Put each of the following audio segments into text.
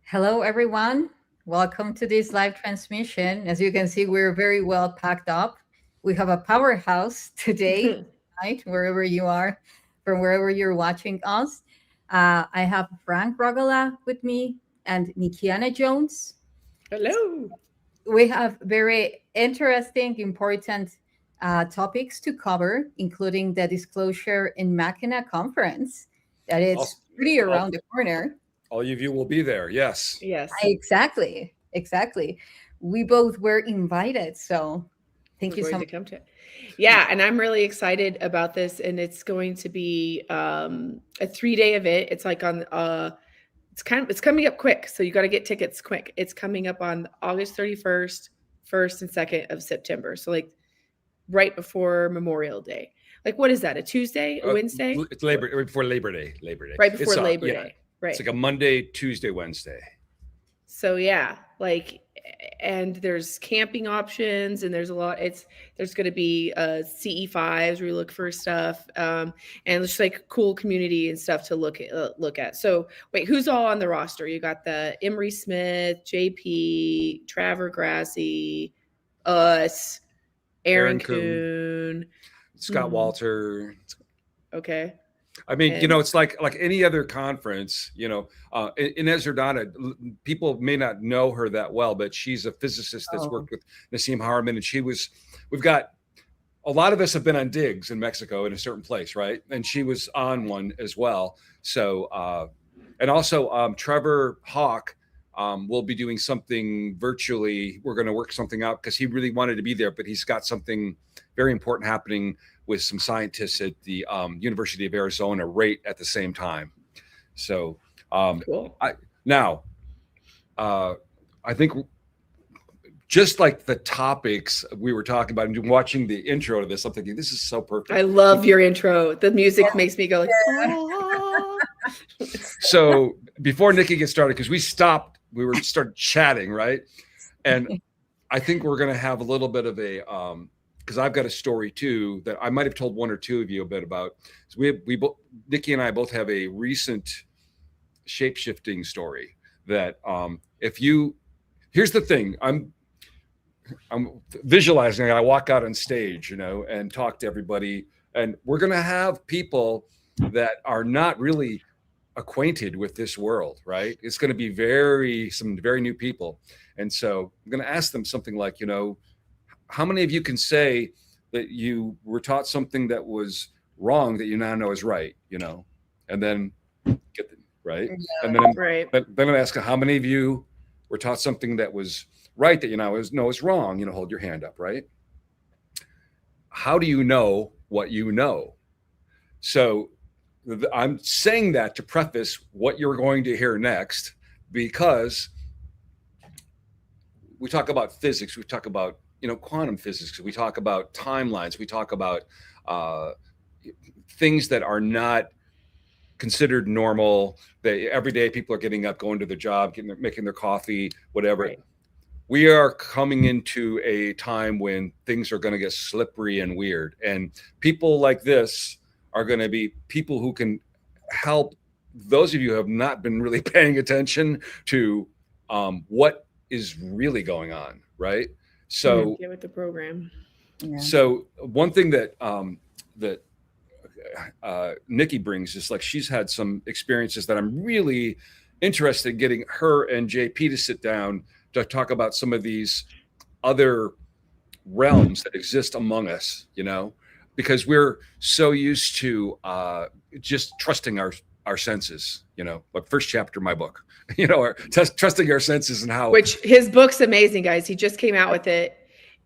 Hello, everyone. Welcome to this live transmission. As you can see, we're very well packed up. We have a powerhouse today, right? Wherever you are, from wherever you're watching us. I have Frank Rogala with me and Nikiana Jones. Hello. We have very interesting, important topics to cover, including the disclosure in Mackinaw conference that it's pretty All, around the corner. all of you will be there. Yes. Yes. Exactly. Exactly. We both were invited. So thank We're you so going to much. come to it. Yeah, and I'm really excited about this, and it's going to be a 3-day event. It's like on it's coming up quick, so you got to get tickets quick. It's coming up on August 31st, 1st and 2nd of September. So like right before Memorial Day. Like what is that? A Tuesday, a Wednesday? It's right before Labor Day. Labor Day. Right before It's Labor yeah. Day. Right. It's like a Monday, Tuesday, Wednesday. So yeah, like, and there's camping options, and there's a lot. There's going to be CE5s where you look for stuff, and it's like cool community and stuff to look at. So wait, who's all on the roster? You got the Emery Smith, JP, Traver Grassi, us, Aaron Kuhn, Scott Walter. Okay. I mean, it's like any other conference, in Ezerdana, people may not know her that well, but she's a physicist that's worked with Nassim Haramein. And we've got, a lot of us have been on digs in Mexico in a certain place, right? And she was on one as well. So, and also Trevor Hawk will be doing something virtually. We're going to work something out because he really wanted to be there, but he's got something very important happening with some scientists at the University of Arizona right at the same time. So cool. I think just like the topics we were talking about and watching the intro to this, I'm thinking this is so perfect. I love your intro. The music makes me go like, oh. So before Nikki gets started, because we started chatting, right? And I think we're going to have a little bit of a, because I've got a story too that I might have told one or two of you a bit about. So we both, Nikki and I both have a recent shape-shifting story that here's the thing, I'm visualizing, I walk out on stage, and talk to everybody, and we're going to have people that are not really acquainted with this world, right? It's going to be some very new people. And so I'm going to ask them something like, how many of you can say that you were taught something that was wrong that you now know is right, and then get the right. Yeah. And then I ask how many of you were taught something that was right that you now know is wrong, hold your hand up, right? How do you know what you know? So I'm saying that to preface what you're going to hear next, because we talk about physics, we talk about quantum physics, we talk about timelines, we talk about things that are not considered normal, that every day people are getting up, going to their job, making their coffee, whatever. Right. we are coming into a time when things are going to get slippery and weird, and people like this are going to be people who can help those of you who have not been really paying attention to what is really going on, right? So Get with the program. Yeah. so one thing that that Nikki brings is like she's had some experiences that I'm really interested in getting her and JP to sit down to talk about some of these other realms that exist among us, you know, because we're so used to just trusting our senses, you know, like first chapter of my book, you know, or trusting our senses and how. Which his book's amazing, guys. He just came out with it.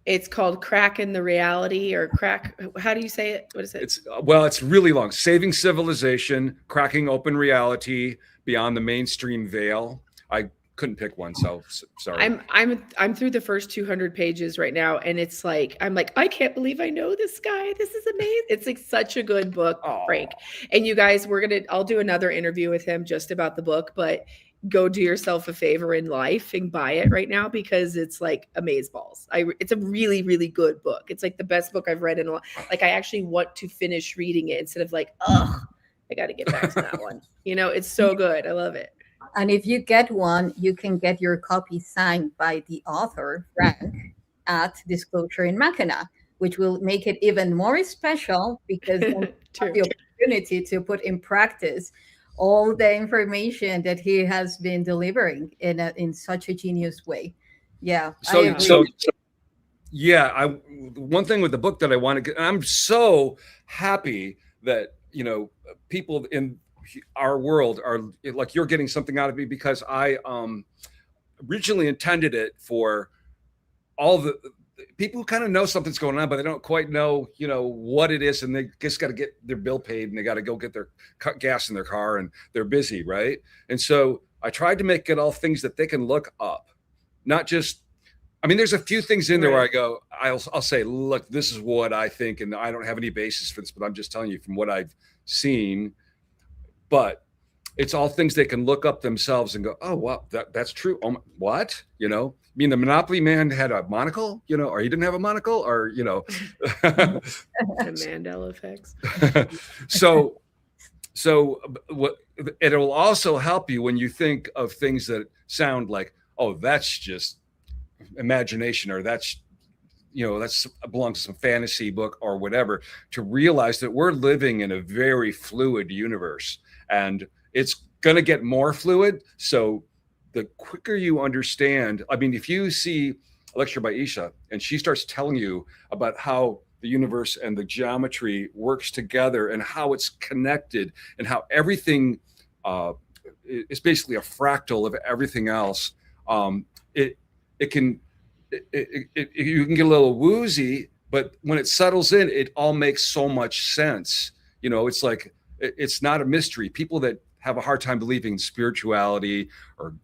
It's called Crack in the Reality or Crack. How do you say it? What is it? It's really long. Saving Civilization, Cracking Open Reality, Beyond the Mainstream Veil. I couldn't pick one, so sorry. I'm through the first 200 pages right now, and it's like I'm like I can't believe I know this guy. This is amazing. It's like such a good book, Frank. And you guys, I'll do another interview with him just about the book, but go do yourself a favor in life and buy it right now because it's like amazeballs. It's a really, really good book. It's like the best book I've read in a while. Like I actually want to finish reading it instead of like, ugh, I got to get back to that one. You know, it's so good. I love it. And if you get one, you can get your copy signed by the author, Frank, at Disclosure in Mackinaw, which will make it even more special because then you have the opportunity to put in practice all the information that he has been delivering in such a genius way. Yeah. Yeah, one thing with the book that I want to get, and I'm so happy that, you know, people in our world are like, you're getting something out of me because I originally intended it for all the people who kind of know something's going on, but they don't quite know, you know, what it is. And they just got to get their bill paid and they got to go get their gas in their car and they're busy. Right. And so I tried to make it all things that they can look up, not just, I mean, there's a few things in there where I go, I'll say, look, this is what I think. And I don't have any basis for this, but I'm just telling you from what I've seen. But it's all things they can look up themselves and go, oh, well, that's true. Oh, what? You know, I mean, the Monopoly man had a monocle, you know, or he didn't have a monocle, or, you know. The Mandela effects. So what it will also help you when you think of things that sound like, oh, that's just imagination, or that's, you know, that's belongs to some fantasy book or whatever, to realize that we're living in a very fluid universe and it's going to get more fluid. So the quicker you understand, I mean, if you see a lecture by Yssah and she starts telling you about how the universe and the geometry works together and how it's connected and how everything is basically a fractal of everything else, you can get a little woozy, but when it settles in, it all makes so much sense. You know, it's like, it's not a mystery. People that have a hard time believing in spirituality or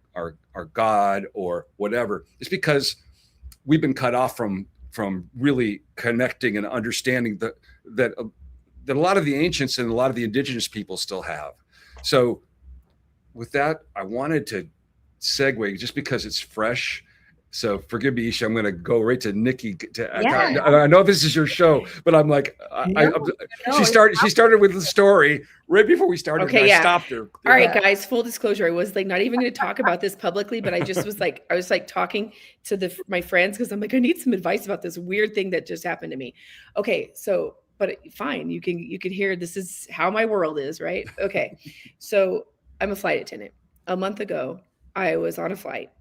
God or whatever, it's because we've been cut off from really connecting and understanding that a lot of the ancients and a lot of the indigenous people still have. So with that, I wanted to segue just because it's fresh. So forgive me, Yssah, I'm going to go right to Nikki. I know this is your show, but I'm like, she started with the story right before we started. Okay, I stopped her. All right, guys, full disclosure. I was like not even going to talk about this publicly, but I just was like, talking to my friends because I'm like, I need some advice about this weird thing that just happened to me. Okay, so, but fine, you can hear this is how my world is, right? Okay, so I'm a flight attendant. A month ago, I was on a flight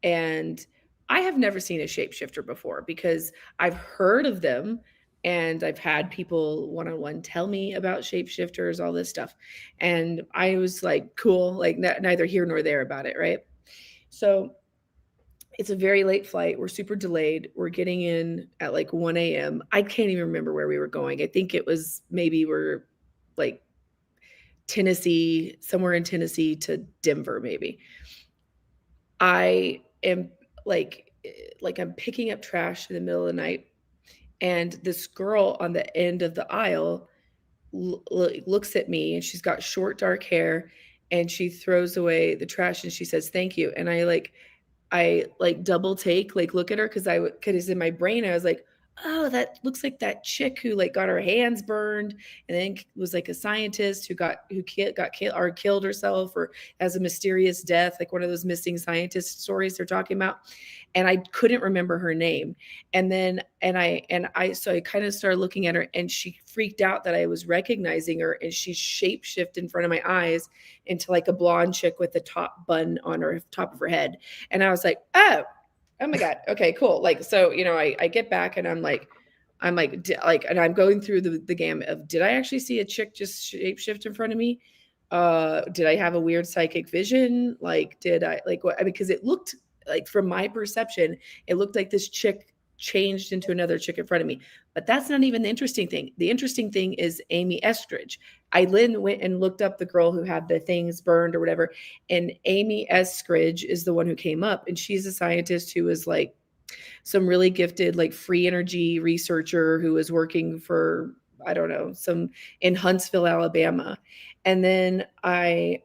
and I have never seen a shapeshifter before because I've heard of them and I've had people one-on-one tell me about shapeshifters, all this stuff. And I was like, cool, like neither here nor there about it, right? So it's a very late flight. We're super delayed. We're getting in at like 1 a.m. I can't even remember where we were going. I think it was maybe we're like Tennessee, somewhere in Tennessee to Denver, maybe. I am like I'm picking up trash in the middle of the night, and this girl on the end of the aisle looks at me, and she's got short dark hair, and she throws away the trash and she says thank you. And I like double take, like look at her because in my brain I was like, oh, that looks like that chick who like got her hands burned and then was like a scientist got killed or killed herself or has a mysterious death, like one of those missing scientist stories they're talking about. And I couldn't remember her name. And so I kind of started looking at her and she freaked out that I was recognizing her and she shapeshifted in front of my eyes into like a blonde chick with a top bun on her top of her head. And I was like, oh my God. Okay, cool. Like, so, I get back and and I'm going through the gamut of, did I actually see a chick just shapeshift in front of me? Did I have a weird psychic vision? Like, did I like what? Because it looked like, from my perception, it looked like this chick changed into another chick in front of me. But that's not even the interesting thing. The interesting thing is Amy Estridge. I then went and looked up the girl who had the things burned or whatever. And Amy Eskridge is the one who came up. And she's a scientist who was like some really gifted, like free energy researcher who was working for, I don't know, some in Huntsville, Alabama. And then I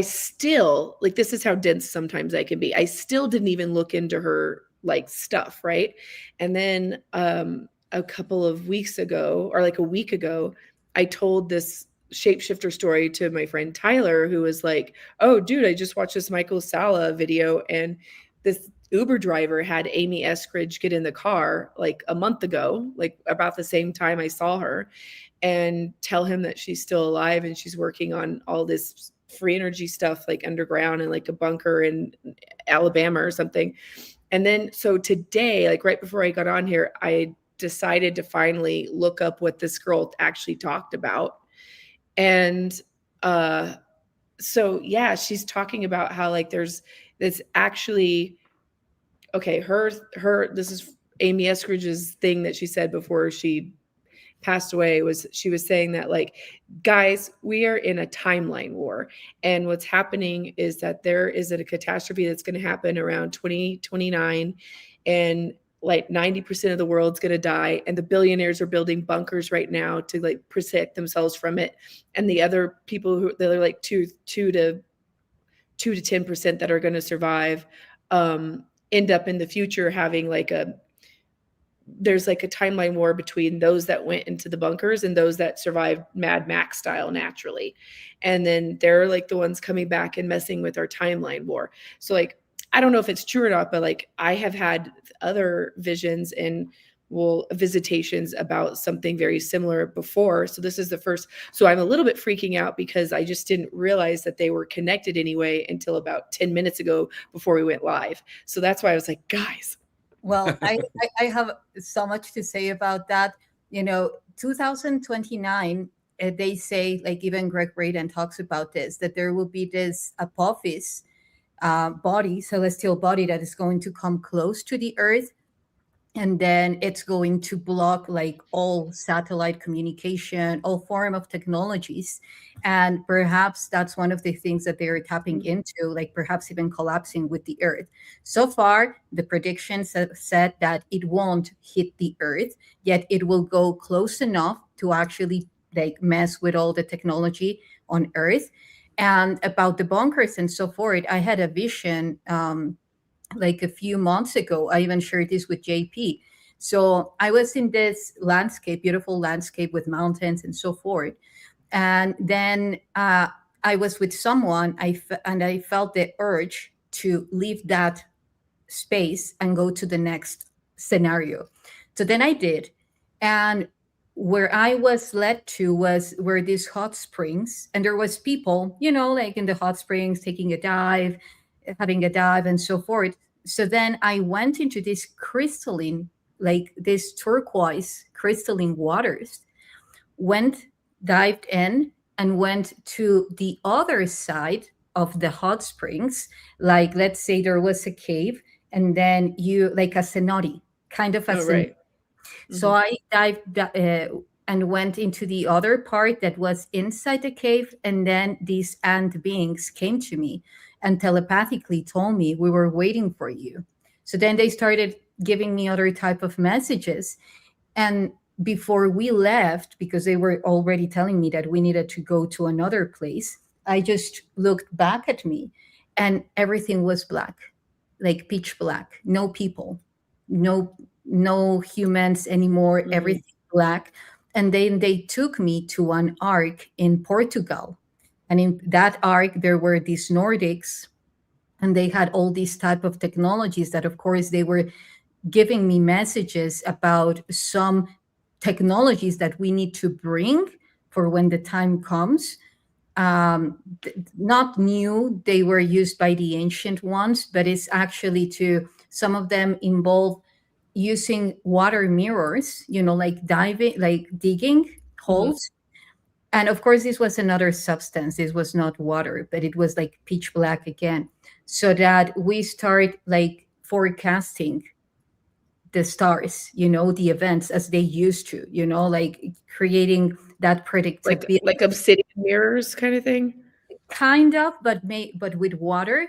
still, like, this is how dense sometimes I can be. I still didn't even look into her like stuff, right? And then a couple of weeks ago, or like a week ago, I told this shapeshifter story to my friend Tyler, who was like, oh dude, I just watched this Michael Sala video and this Uber driver had Amy Eskridge get in the car like a month ago, like about the same time I saw her, and tell him that she's still alive and she's working on all this free energy stuff like underground in like a bunker in Alabama or something. And then so today, like right before I got on here, I decided to finally look up what this girl actually talked about. And so yeah, she's talking about how like there's this actually, okay, her this is Amy Eskridge's thing that she said before she passed away, was she was saying that, like, guys, we are in a timeline war, and what's happening is that there is a catastrophe that's going to happen around 2029, and like 90% of the world's going to die, and the billionaires are building bunkers right now to like protect themselves from it, and the other people who they're like 2 to 10% that are going to survive end up in the future having like there's like a timeline war between those that went into the bunkers and those that survived Mad Max style naturally. And then they're like the ones coming back and messing with our timeline war. So like, I don't know if it's true or not, but like I have had other visions and visitations about something very similar before. So this is the first. So I'm a little bit freaking out because I just didn't realize that they were connected anyway until about 10 minutes ago before we went live. So that's why I was like, guys, Well, I have so much to say about that. 2029, they say, like even Greg Braden talks about this, that there will be this Apophis body, celestial body that is going to come close to the Earth, and then it's going to block like all satellite communication, all form of technologies. And perhaps that's one of the things that they're tapping into, like perhaps even collapsing with the Earth. So far the predictions have said that it won't hit the Earth, yet it will go close enough to actually like mess with all the technology on Earth. And about the bunkers and so forth, I had a vision like a few months ago. I even shared this with JP. So I was in this landscape, beautiful landscape with mountains and so forth. And then I was with someone, and I felt the urge to leave that space and go to the next scenario. So then I did. And where I was led to was where these hot springs, and there was people, like in the hot springs, taking a dive, having a dive and so forth. So then I went into this crystalline, like this turquoise crystalline waters, went, dived in, and went to the other side of the hot springs. Like, let's say there was a cave, and then like a cenote, kind of a oh, right. so I dived and went into the other part that was inside the cave. And then these ant beings came to me and telepathically told me, we were waiting for you. So then they started giving me other type of messages. And before we left, because they were already telling me that we needed to go to another place, I just looked back at me and everything was black. like pitch black, no people, no no humans anymore, Mm-hmm. everything black. And then they took me to an ark in Portugal, and in that ark there were these Nordics, and they had all these type of technologies that of course they were giving me messages about some technologies that we need to bring for when the time comes. Not new, they were used by the ancient ones, but it's actually to, some of them involve using water mirrors, like diving, like digging Mm-hmm. holes. And of course this was another substance, this was not water, but it was like pitch black again, so that we start like forecasting the stars, the events as they used to, like creating that predictability. Like obsidian mirrors kind of thing. Kind of, but with water,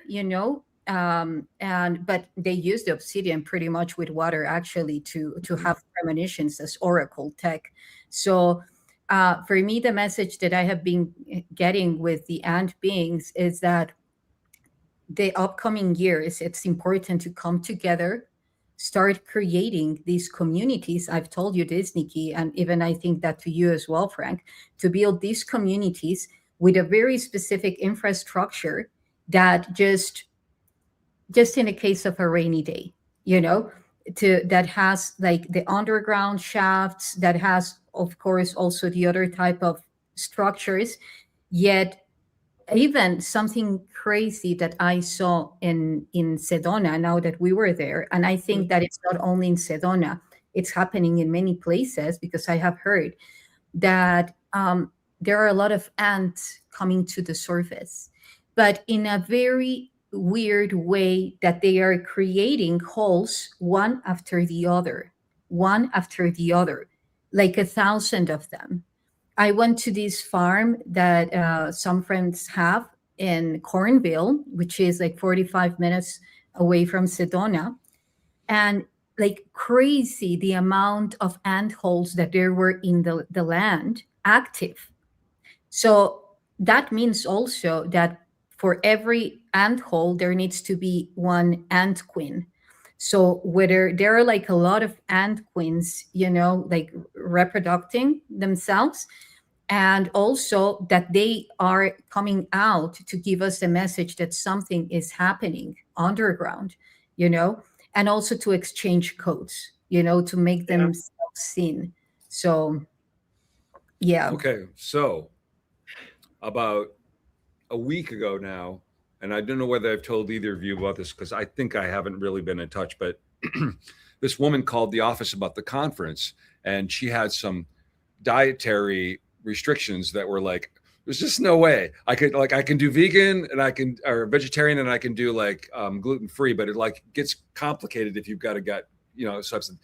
and but they use the obsidian pretty much with water actually to Mhm. have premonitions as oracle tech. So for me, the message that I have been getting with the ant beings is that the upcoming years, it's important to come together, start creating these communities. I've told you this, Nikki, and even I think that to you as well, Frank, to build these communities with a very specific infrastructure that just in the case of a rainy day, you know, to that has like the underground shafts, that has, of course, also the other type of structures, yet even something crazy that I saw in Sedona now that we were there, and I think that it's not only in Sedona, it's happening in many places because I have heard that there are a lot of ants coming to the surface, but in a very weird way that they are creating holes one after the other, like 1,000 of them. I went to this farm that some friends have in Cornville, which is like 45 minutes away from Sedona. And like crazy, the amount of ant holes that there were in the land active. So that means also that for every ant hole, there needs to be one ant queen. So whether there are like a lot of ant queens, like reproducing themselves, and also that they are coming out to give us a message that something is happening underground, you know, and also to exchange codes, to make Yeah. them seen. So, yeah. Okay, so about a week ago now, and I don't know whether I've told either of you about this because I think I haven't really been in touch, but this woman called the office about the conference, and she had some dietary restrictions that were like, there's just no way I can do vegan and I can, or vegetarian, and I can do like gluten free, but it like gets complicated if you've got a gut, substance.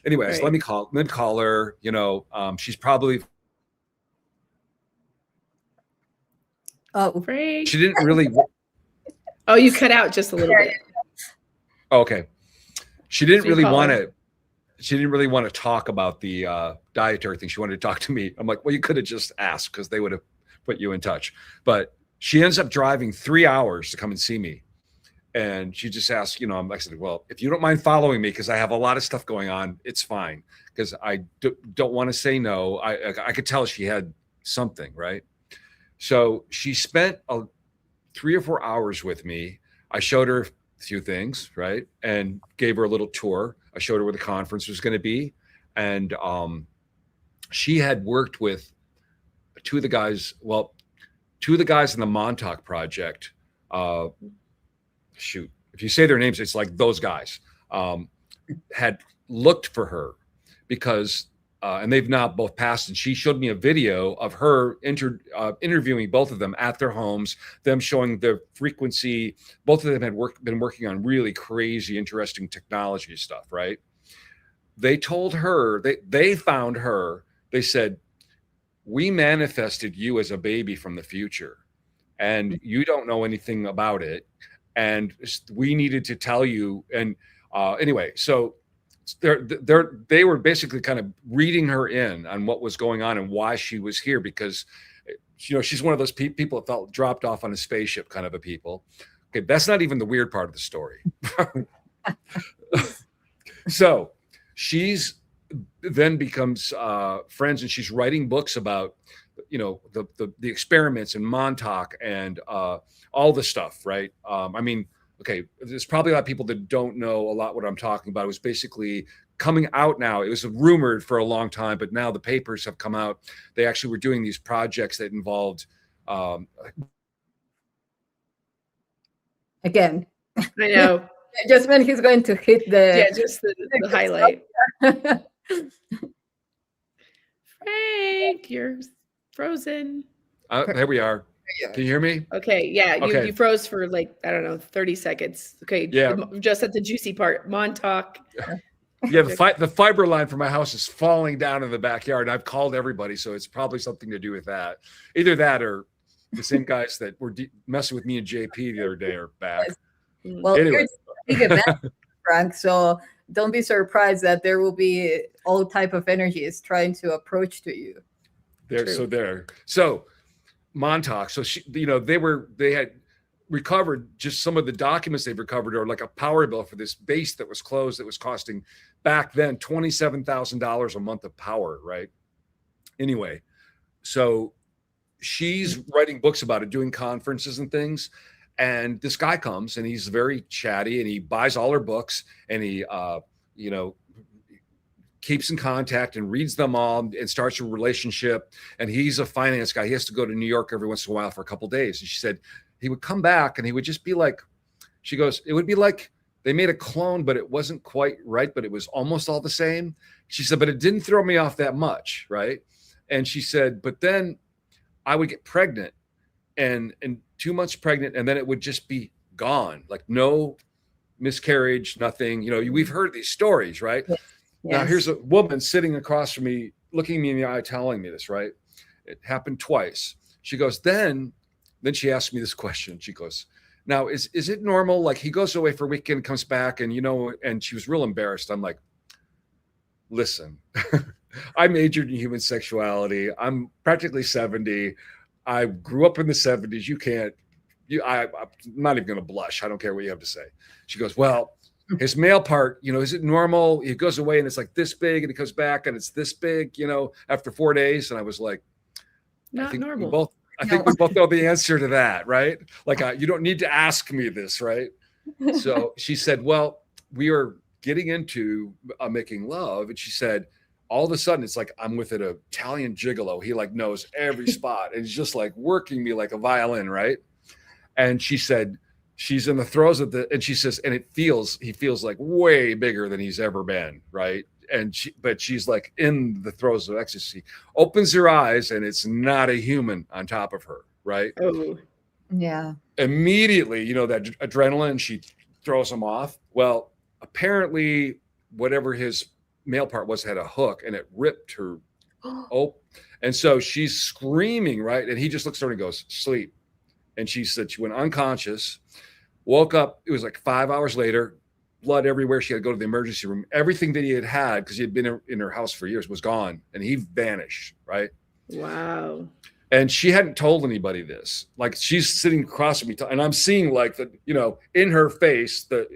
Anyways, Right. let me call her. She's probably, Oh, Frank. she didn't really. Oh, you cut out just a little bit. Oh, okay, she didn't So you really call want her. to. She didn't really want to talk about the dietary thing. She wanted to talk to me. I'm like, well, you could have just asked because they would have put you in touch. But she ends up driving 3 hours to come and see me. And she just asked, I said, well, if you don't mind following me, because I have a lot of stuff going on, it's fine. Because don't want to say no. I could tell she had something, right? So she spent 3 or 4 hours with me. I showed her a few things, right? And gave her a little tour. I showed her where the conference was going to be. And she had worked with two of the guys, well, two of the guys in the Montauk Project. Uh, Shoot, if you say their names, it's like those guys had looked for her because, and they've now both passed. And she showed me a video of her interviewing both of them at their homes, them showing the frequency. Both of them had been working on really crazy, interesting technology stuff, right? They told her, they found her, they said, we manifested you as a baby from the future and you don't know anything about it, and we needed to tell you. And anyway, so they were basically kind of reading her in on what was going on and why she was here, because she's one of those people that felt dropped off on a spaceship kind of a people, Okay, that's not even the weird part of the story. So she's then becomes friends, and she's writing books about, the experiments and Montauk and all the stuff, right? I mean, okay, there's probably a lot of people that don't know a lot what I'm talking about. It was basically coming out now. It was rumored for a long time, but now the papers have come out. They actually were doing these projects that involved um, Again, I know. just when he's going to hit Yeah, the just the highlight. Frank, you're frozen. there we are. Can you hear me? Okay, yeah, Okay. you froze for like, I don't know, 30 seconds. Okay, Yeah. just at the juicy part. Montauk. Yeah, the fiber line for my house is falling down in the backyard. I've called everybody, so it's probably something to do with that. Either that or the same guys that were messing with me and JP the other day are back. Well, Anyway. it's a big event, Frank, so don't be surprised that there will be all type of energies trying to approach to you. So Montauk. So they had recovered just some of the documents they've recovered, or like a power bill for this base that was closed that was costing back then $27,000 a month of power, right? Anyway, so she's writing books about it, doing conferences and things. And this guy comes and he's very chatty and he buys all her books and he, keeps in contact and reads them all and starts a relationship. And he's a finance guy. He has to go to New York every once in a while for a couple of days. And she said he would come back and he would just be like, she goes, it would be like they made a clone, but it wasn't quite right, but it was almost all the same. She said, but it didn't throw me off that much, right? And she said, but then I would get pregnant and 2 months pregnant, and then it would just be gone, like no miscarriage, nothing. We've heard these stories, right? Yes. Now here's a woman sitting across from me, looking me in the eye, telling me this, right? It happened twice. She goes, then she asked me this question. She goes, now is it normal? Like he goes away for a weekend, comes back, and and she was real embarrassed. I'm like, listen, I majored in human sexuality. I'm practically 70. I grew up in the 70s. I'm not even going to blush. I don't care what you have to say. She goes, well, his male part, is it normal? He goes away and it's like this big and he comes back and it's this big, after 4 days. And I was like, not normal. I think we both know the answer to that, right? Like, you don't need to ask me this, right? So she said, well, we are getting into making love. And she said, all of a sudden, it's like I'm with an Italian gigolo. He like knows every spot and he's just like working me like a violin, right? And she said, she's in the throes of and she says, and he feels like way bigger than he's ever been, right? And she's like in the throes of ecstasy, opens her eyes and it's not a human on top of her, right? Oh, yeah. Immediately, that adrenaline, she throws him off. Well, apparently whatever his male part was had a hook and it ripped her open. And so she's screaming, right? And he just looks at her and goes, sleep. And she said she went unconscious, woke up. It was like 5 hours later, blood everywhere. She had to go to the emergency room. Everything that he had, because he had been in her house for years, was gone. And he vanished, right? Wow. And she hadn't told anybody this. Like she's sitting across from me, and I'm seeing like in her face, that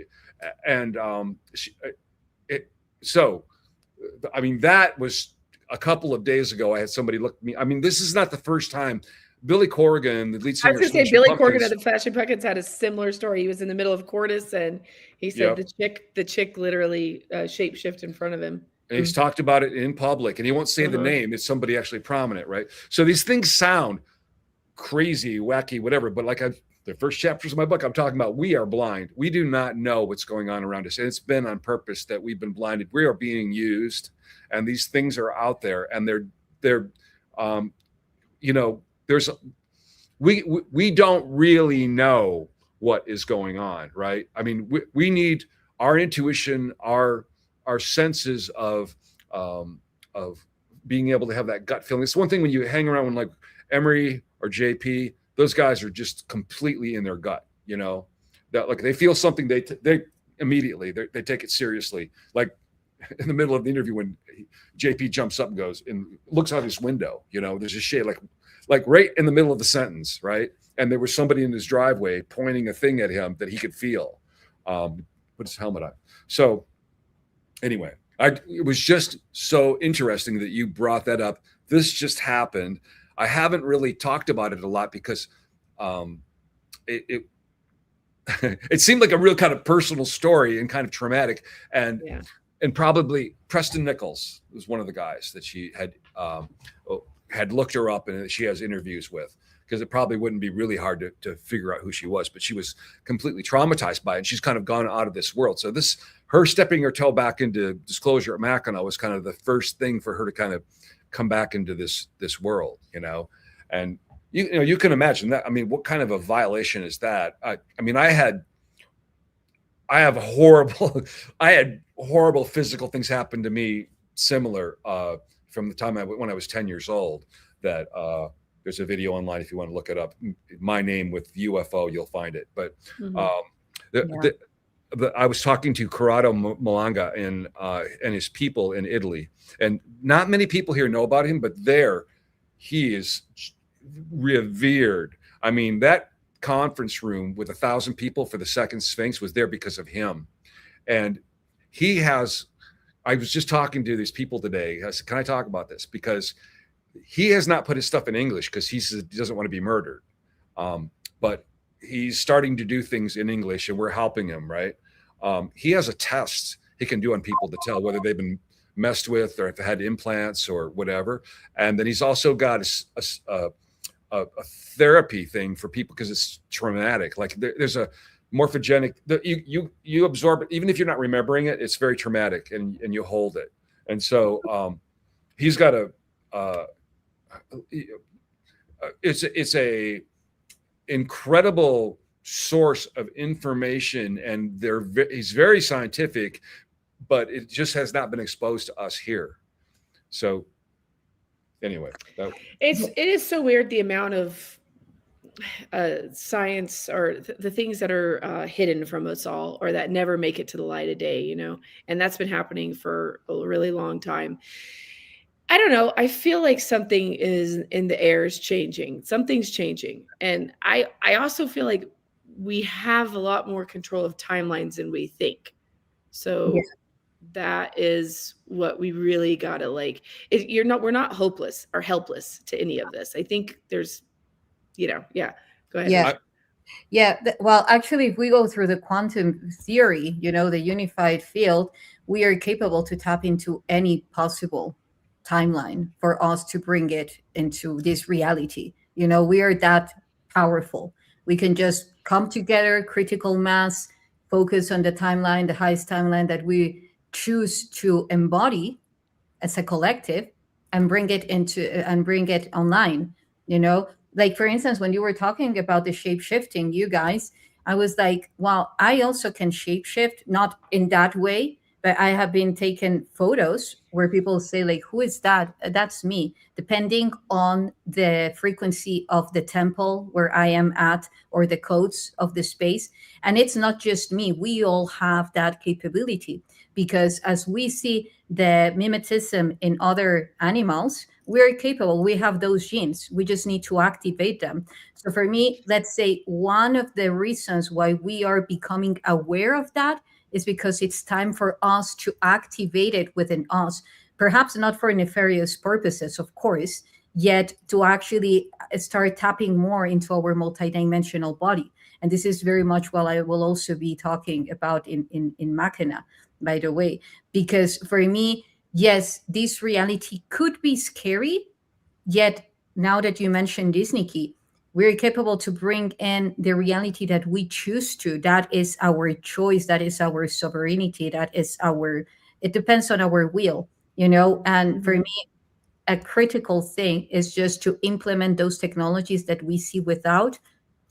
was a couple of days ago. I had somebody look at me. I mean, this is not the first time. Billy Corgan, the lead singer. I was going to say, Billy Corgan of the Smashing Pumpkins had a similar story. He was in the middle of Cordis, and he said the chick literally shapeshift in front of him. And he's talked about it in public, and he won't say the name. It's somebody actually prominent, right? So these things sound crazy, wacky, whatever. But like the first chapters of my book, I'm talking about we are blind. We do not know what's going on around us. And it's been on purpose that we've been blinded. We are being used, and these things are out there, and we don't really know what is going on, right? I mean, we need our intuition, our senses of being able to have that gut feeling. It's one thing when you hang around with like Emery or JP, those guys are just completely in their gut, that like they feel something, they immediately they take it seriously. Like in the middle of the interview when JP jumps up and looks out his window, there's a shade like right in the middle of the sentence, right? and there was somebody in his driveway pointing a thing at him that he could feel. Put his helmet on. So anyway, it was just so interesting that you brought that up. This just happened. I haven't really talked about it a lot because it it seemed like a real kind of personal story and kind of traumatic. And probably Preston Nichols was one of the guys that she had looked her up and she has interviews with, because it probably wouldn't be really hard to figure out who she was, but she was completely traumatized by it. And she's kind of gone out of this world. So her stepping her toe back into disclosure at Mackinaw was kind of the first thing for her to kind of come back into this world, and you can imagine that. I mean, what kind of a violation is that? I had horrible physical things happen to me similar from the time when I was 10 years old. That there's a video online if you want to look it up. My name with UFO, you'll find it. But I was talking to Corrado Malanga and his people in Italy, and not many people here know about him, but there he is revered. I mean, that conference room with 1,000 people for the second Sphinx was there because of him. And I was just talking to these people today. I said, can I talk about this? Because he has not put his stuff in English because he says he doesn't want to be murdered. But he's starting to do things in English and we're helping him, right? He has a test he can do on people to tell whether they've been messed with or if they had implants or whatever. And then he's also got a therapy thing for people because it's traumatic. Like there's a morphogenic, you absorb it, even if you're not remembering it, it's very traumatic and you hold it. And so he's got it's a incredible source of information, and he's very scientific, but it just has not been exposed to us here. So anyway, it is so weird, the amount of science or the things that are hidden from us all, or that never make it to the light of day, and that's been happening for a really long time. I don't know. I feel like something is in the air is changing. Something's changing. And I also feel like we have a lot more control of timelines than we think. So that is what we really gotta we're not hopeless or helpless to any of this. I think there's, go ahead. Well, actually, if we go through the quantum theory, the unified field, we are capable to tap into any possible timeline for us to bring it into this reality. We are that powerful. We can just come together, critical mass, focus on the timeline, the highest timeline that we choose to embody as a collective, and bring it online. Like, for instance, when you were talking about the shape shifting, you guys, I was like, wow, I also can shape shift, not in that way, but I have been taking photos where people say, like, who is that? That's me, depending on the frequency of the temple where I am at, or the codes of the space. And it's not just me. We all have that capability, because as we see the mimetism in other animals, we're capable. We have those genes. We just need to activate them. So for me, let's say one of the reasons why we are becoming aware of that is because it's time for us to activate it within us, perhaps not for nefarious purposes, of course, yet to actually start tapping more into our multidimensional body. And this is very much what I will also be talking about in Mackinaw, by the way, because for me, yes, this reality could be scary, yet now that you mentioned this, Nikki, we're capable to bring in the reality that we choose to. That is our choice. That is our sovereignty. It depends on our will, and for me, a critical thing is just to implement those technologies that we see without,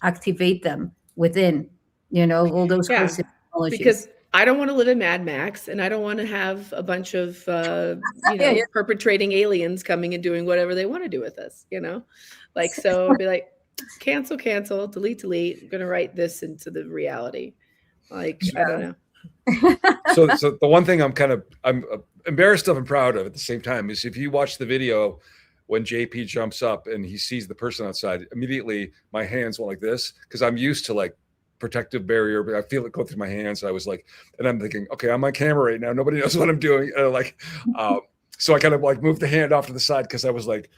activate them within, all those crazy technologies. Because I don't want to live in Mad Max, and I don't want to have a bunch of, perpetrating aliens coming and doing whatever they want to do with us, so I'd be like, cancel, delete. I'm going to write this into the reality. I don't know. So the one thing I'm embarrassed of and proud of at the same time is, if you watch the video when JP jumps up and he sees the person outside, immediately my hands went like this because I'm used to like protective barrier, but I feel it go through my hands. I was like, and I'm thinking, okay, I'm on camera right now. Nobody knows what I'm doing. So I kind of like moved the hand off to the side because I was like,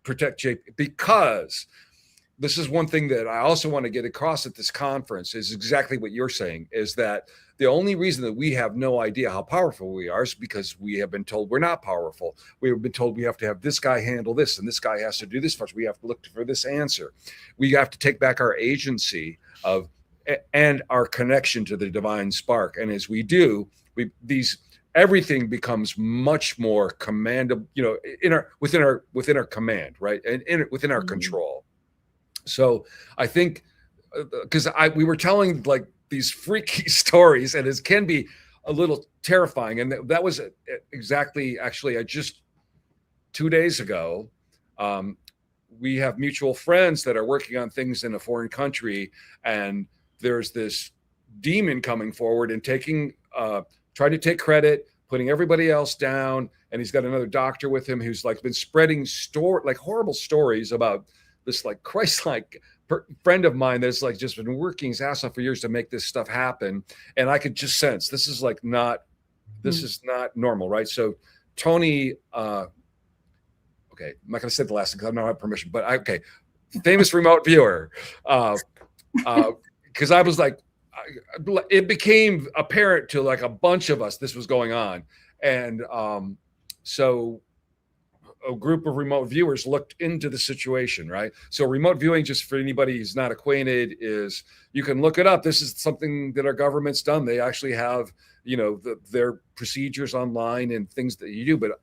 protect JP, because this is one thing that I also want to get across at this conference is exactly what you're saying, is that the only reason that we have no idea how powerful we are is because we have been told we're not powerful. We have been told we have to have this guy handle this and this guy has to do this for us. We have to look for this answer. We have to take back our agency of and our connection to the divine spark. And as we do, everything becomes much more commandable, within our command, right? And within our control. So I think because we were telling like these freaky stories, and it can be a little terrifying. And that was exactly, actually, I just 2 days ago, we have mutual friends that are working on things in a foreign country, and there's this demon coming forward and trying to take credit, putting everybody else down. And he's got another doctor with him who's like been spreading horrible stories about this like Christ-like friend of mine that's like just been working his ass off for years to make this stuff happen. And I could just sense this is not normal, right? So Tony, okay, I'm not going to say the last thing because I don't have permission, but okay, famous remote viewer, because I was like, it became apparent to like a bunch of us this was going on, and so a group of remote viewers looked into the situation, right? So remote viewing, just for anybody who's not acquainted, is you can look it up. This is something that our government's done. They actually have, their procedures online and things that you do. But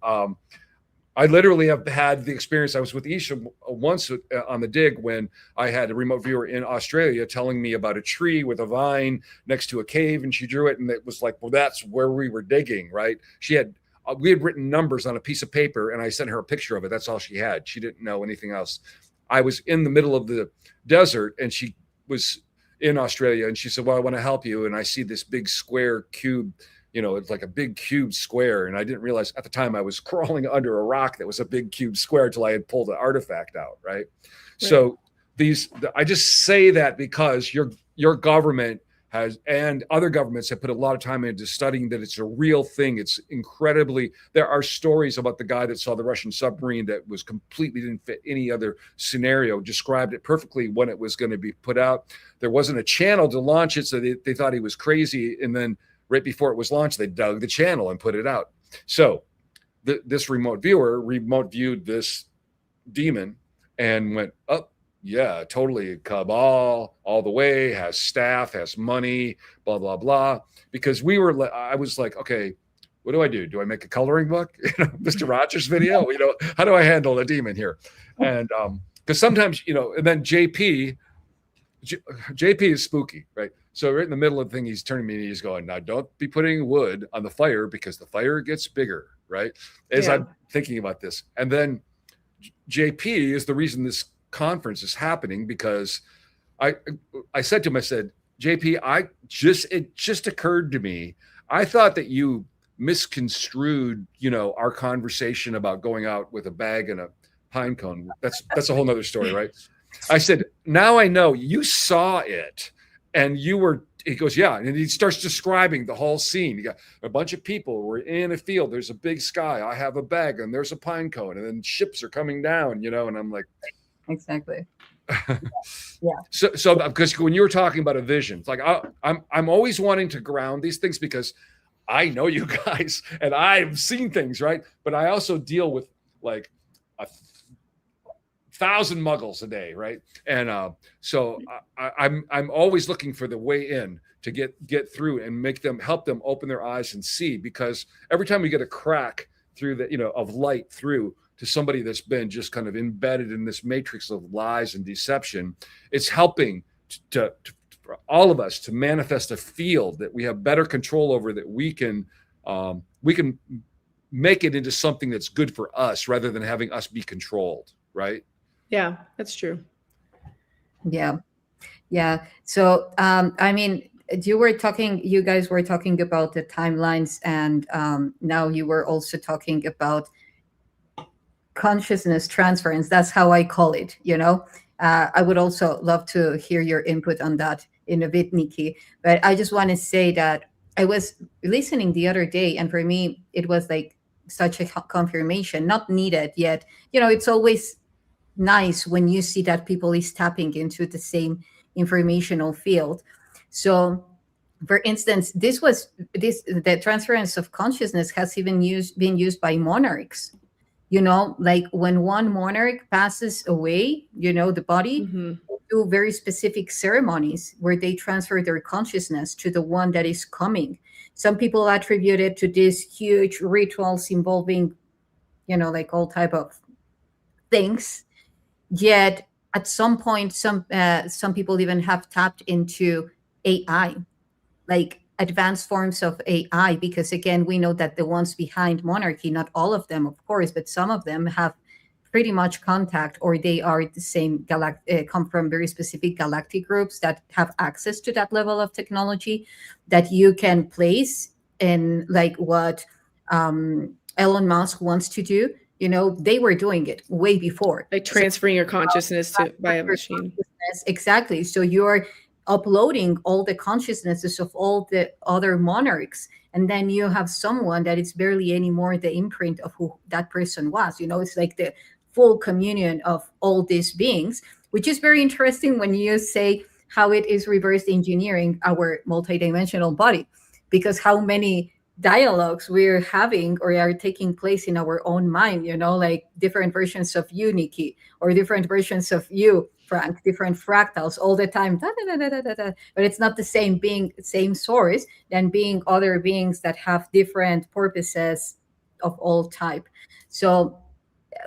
I literally have had the experience. I was with Yssah once on the dig when I had a remote viewer in Australia telling me about a tree with a vine next to a cave, and she drew it, and it was like, well, that's where we were digging, right? We had written numbers on a piece of paper, and I sent her a picture of it. That's all she had. She didn't know anything else. I was in the middle of the desert, and she was in Australia, and she said, well, I want to help you. And I see this big square cube, it's like a big cube square. And I didn't realize at the time I was crawling under a rock that was a big cube square until I had pulled the artifact out, right? So I just say that because your government has, and other governments have put a lot of time into studying that it's a real thing. It's there are stories about the guy that saw the Russian submarine that was completely didn't fit any other scenario, described it perfectly when it was going to be put out. There wasn't a channel to launch it, so they thought he was crazy. And then right before it was launched, they dug the channel and put it out. So this remote viewer remote viewed this demon and went, oh, yeah, totally. Cabal all the way, has staff, has money, blah, blah, blah. Because I was like, okay, what do I do? Do I make a coloring book? Mr. Rogers video, how do I handle a demon here? And because sometimes, and then JP is spooky, right? So right in the middle of the thing, he's turning me and he's going, now don't be putting wood on the fire because the fire gets bigger, right? As I'm thinking about this. And then JP is the reason this conference is happening, because I said to him, I said, JP, it just occurred to me, I thought that you misconstrued, our conversation about going out with a bag and a pine cone. That's a whole nother story, right? I said, now I know you saw it, and he goes, yeah. And he starts describing the whole scene. You got a bunch of people. We're in a field. There's a big sky. I have a bag, and there's a pine cone, and then ships are coming down, and I'm like, exactly. Yeah. So because when you were talking about a vision, it's like I'm always wanting to ground these things because I know you guys and I've seen things, right? But I also deal with like 1,000 muggles a day, right? And so I'm always looking for the way in to get through and help them open their eyes and see, because every time we get a crack through the of light through to somebody that's been just kind of embedded in this matrix of lies and deception, it's helping to for all of us to manifest a field that we have better control over, that we can make it into something that's good for us rather than having us be controlled, right? Yeah, that's true. Yeah. So, you guys were talking about the timelines, and now you were also talking about consciousness transference. That's how I call it. I would also love to hear your input on that in a bit, Nikki. But I just want to say that I was listening the other day, and for me, it was like such a confirmation, not needed yet. It's always nice when you see that people is tapping into the same informational field. So, for instance, this the transference of consciousness has even been used by monarchs. Like when one monarch passes away, the body Hmm. do very specific ceremonies where they transfer their consciousness to the one that is coming. Some people attribute it to these huge rituals involving, like all type of things. Yet at some point, some people even have tapped into AI, like advanced forms of AI, because again, we know that the ones behind monarchy, not all of them, of course, but some of them have pretty much contact, or they are the same come from very specific galactic groups that have access to that level of technology that you can place in, like what Elon Musk wants to do. They were doing it way before. Like So transferring your consciousness to by a your machine. consciousness, exactly. So you're uploading all the consciousnesses of all the other monarchs, and then you have someone that is barely anymore the imprint of who that person was. It's like the full communion of all these beings, which is very interesting when you say how it is reverse engineering our multidimensional body, because how many dialogues we're having or are taking place in our own mind, like different versions of you, Nikki, or different versions of you, Frank, different fractals all the time. Da, da, da, da, da, da. But it's not the same being, same source, than being other beings that have different purposes of all type. So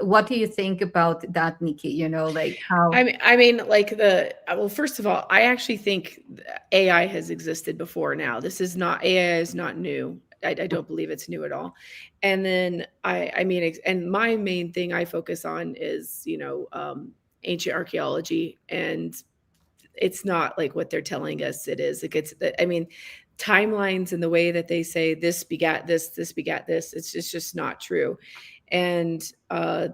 what do you think about that, Nikki? Like how I mean, like well, first of all, I actually think AI has existed before now. This is not AI is not new. I don't believe it's new at all. And then I mean, and my main thing I focus on is ancient archaeology, and it's not like what they're telling us it is. It gets, I mean, timelines and the way that they say this begat this, this begat this, it's just not true. And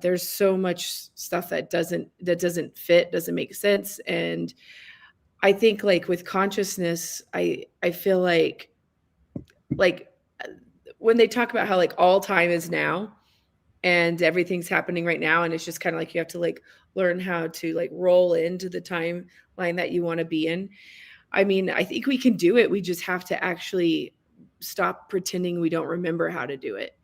there's so much stuff that doesn't fit, doesn't make sense. And I think like with consciousness, I feel like when they talk about how like all time is now and everything's happening right now, and it's just kind of like you have to like learn how to like roll into the timeline that you want to be in. I mean, I think we can do it. We just have to actually stop pretending we don't remember how to do it.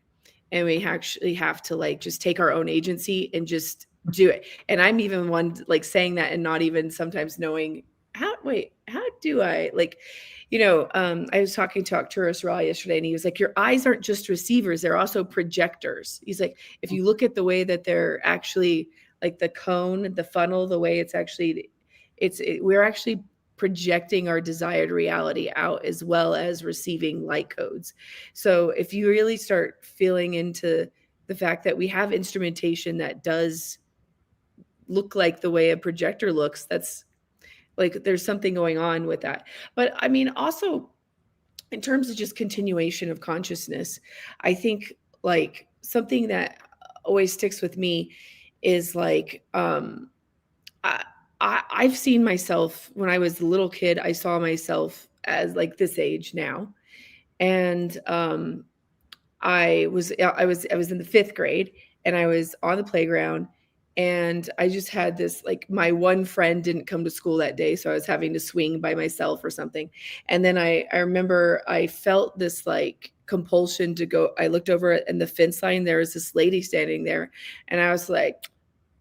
And we actually have to like just take our own agency and just do it. And I'm even one like saying that and not even sometimes knowing how do I like, I was talking to Arcturus Raw yesterday, and he was like, your eyes aren't just receivers, they're also projectors. He's like, if you look at the way that they're actually like the cone, the funnel, the way it's actually, we're actually projecting our desired reality out as well as receiving light codes. So if you really start feeling into the fact that we have instrumentation that does look like the way a projector looks, that's like there's something going on with that. But I mean, also in terms of just continuation of consciousness, I think like something that always sticks with me is like I, I've seen myself when I was a little kid. I saw myself as like this age now, and I was in the fifth grade, and I was on the playground, and I just had this like my one friend didn't come to school that day, so I was having to swing by myself or something. And then I remember I felt this like compulsion to go. I looked over at in the fence line. There was this lady standing there, and I was like,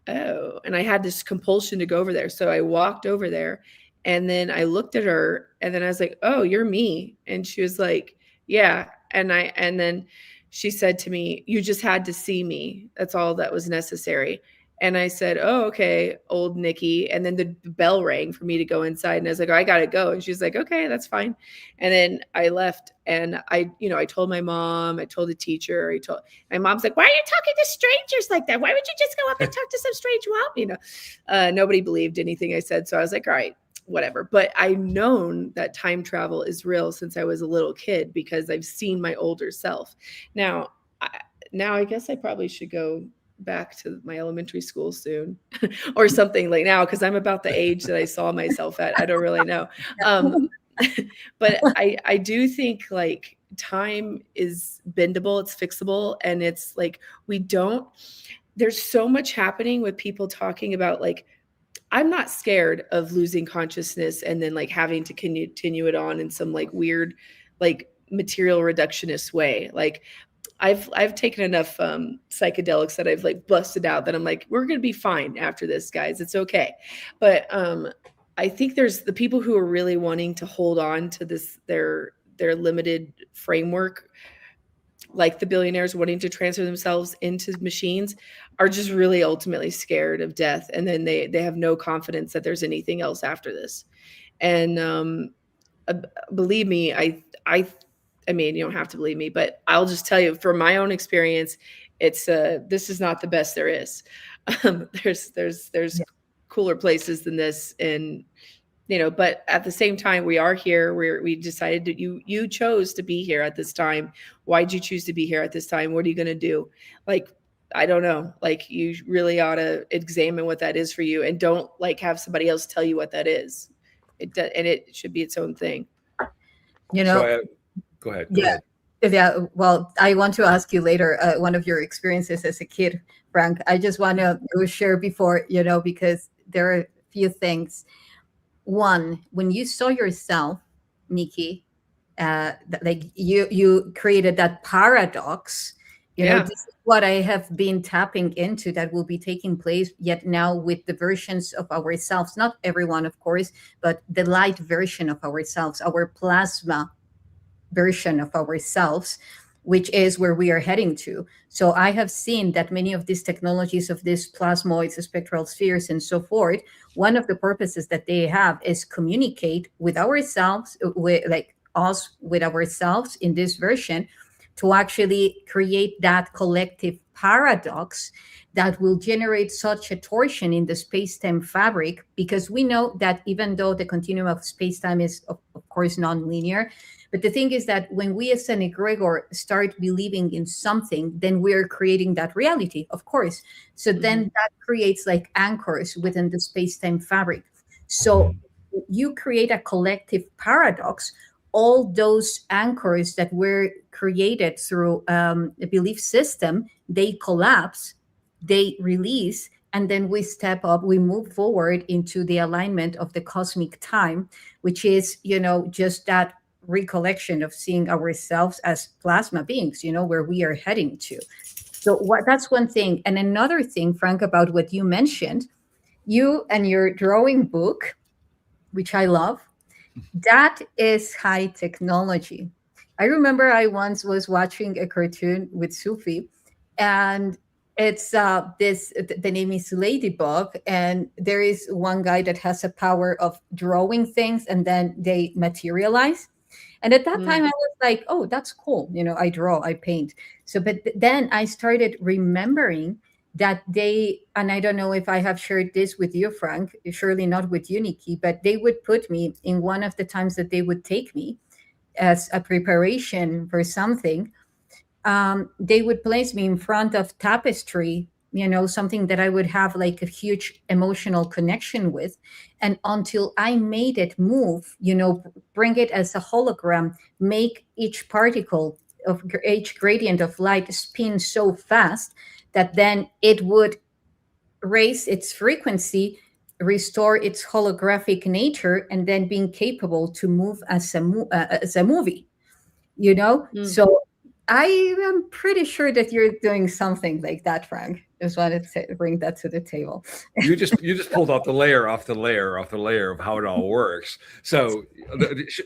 oh, and I had this compulsion to go over there. So I walked over there, and then I looked at her, and then I was like, "Oh, you're me." And she was like, "Yeah." And then she said to me, "You just had to see me. That's all that was necessary." And I said, "Oh, okay, old Nikki." And then the bell rang for me to go inside, and I was like, oh, "I gotta go." And she's like, "Okay, that's fine." And then I left, and I told my mom, I told the teacher, I told my mom's like, "Why are you talking to strangers like that? Why would you just go up and talk to some strange mom?" Nobody believed anything I said, so I was like, "All right, whatever." But I've known that time travel is real since I was a little kid because I've seen my older self. Now, I, now I guess I probably should go back to my elementary school soon or something like now, because I'm about the age that I saw myself at. I don't really know. Um, but I do think like time is bendable, it's fixable, and it's like we don't, there's so much happening with people talking about like, I'm not scared of losing consciousness and then like having to continue it on in some like weird, like material reductionist way. Like I've taken enough psychedelics that I've like busted out that I'm like, we're gonna be fine after this, guys. It's okay. But I think there's the people who are really wanting to hold on to this their limited framework, like the billionaires wanting to transfer themselves into machines, are just really ultimately scared of death, and then they have no confidence that there's anything else after this. And uh, believe me, I mean, you don't have to believe me, but I'll just tell you from my own experience, it's this is not the best there is. There's Yeah. cooler places than this, and but at the same time, we are here. We decided that you chose to be here at this time. Why'd you choose to be here at this time? What are you going to do? Like, I don't know. Like, you really ought to examine what that is for you, and don't like have somebody else tell you what that is. And it should be its own thing. You So know, I, go ahead. Go yeah, ahead. yeah. Well, I want to ask you later one of your experiences as a kid, Frank. I just want to share before, because there are a few things. One, when you saw yourself, Nikki, like you created that paradox. Yeah. This is what I have been tapping into that will be taking place yet now with the versions of ourselves, not everyone, of course, but the light version of ourselves, our plasma version of ourselves, which is where we are heading to. So I have seen that many of these technologies of these plasmoids, spectral spheres, and so forth, one of the purposes that they have is communicate with ourselves, with like us with ourselves in this version, to actually create that collective paradox that will generate such a torsion in the space-time fabric, because we know that even though the continuum of space-time is of course non-linear, but the thing is that when we as an egregor start believing in something, then we're creating that reality, of course. So then that creates like anchors within the space-time fabric. So you create a collective paradox. All those anchors that were created through a belief system, they collapse, they release, and then we step up, we move forward into the alignment of the cosmic time, which is, just that recollection of seeing ourselves as plasma beings, where we are heading to. So that's one thing. And another thing, Frank, about what you mentioned, you and your drawing book, which I love, that is high technology. I remember I once was watching a cartoon with Sufi, and it's the name is Ladybug, and there is one guy that has a power of drawing things and then they materialize. And at that time, I was like, oh, that's cool. I draw, I paint. So, but then I started remembering that and I don't know if I have shared this with you, Frank, surely not with you, Nikki, but they would put me in one of the times that they would take me as a preparation for something. They would place me in front of tapestry, something that I would have like a huge emotional connection with. And until I made it move, bring it as a hologram, make each particle of each gradient of light spin so fast that then it would raise its frequency, restore its holographic nature, and then being capable to move as as a movie. So I am pretty sure that you're doing something like that, Frank. Just wanted to bring that to the table. You just pulled off the layer off the layer off the layer of how it all works. So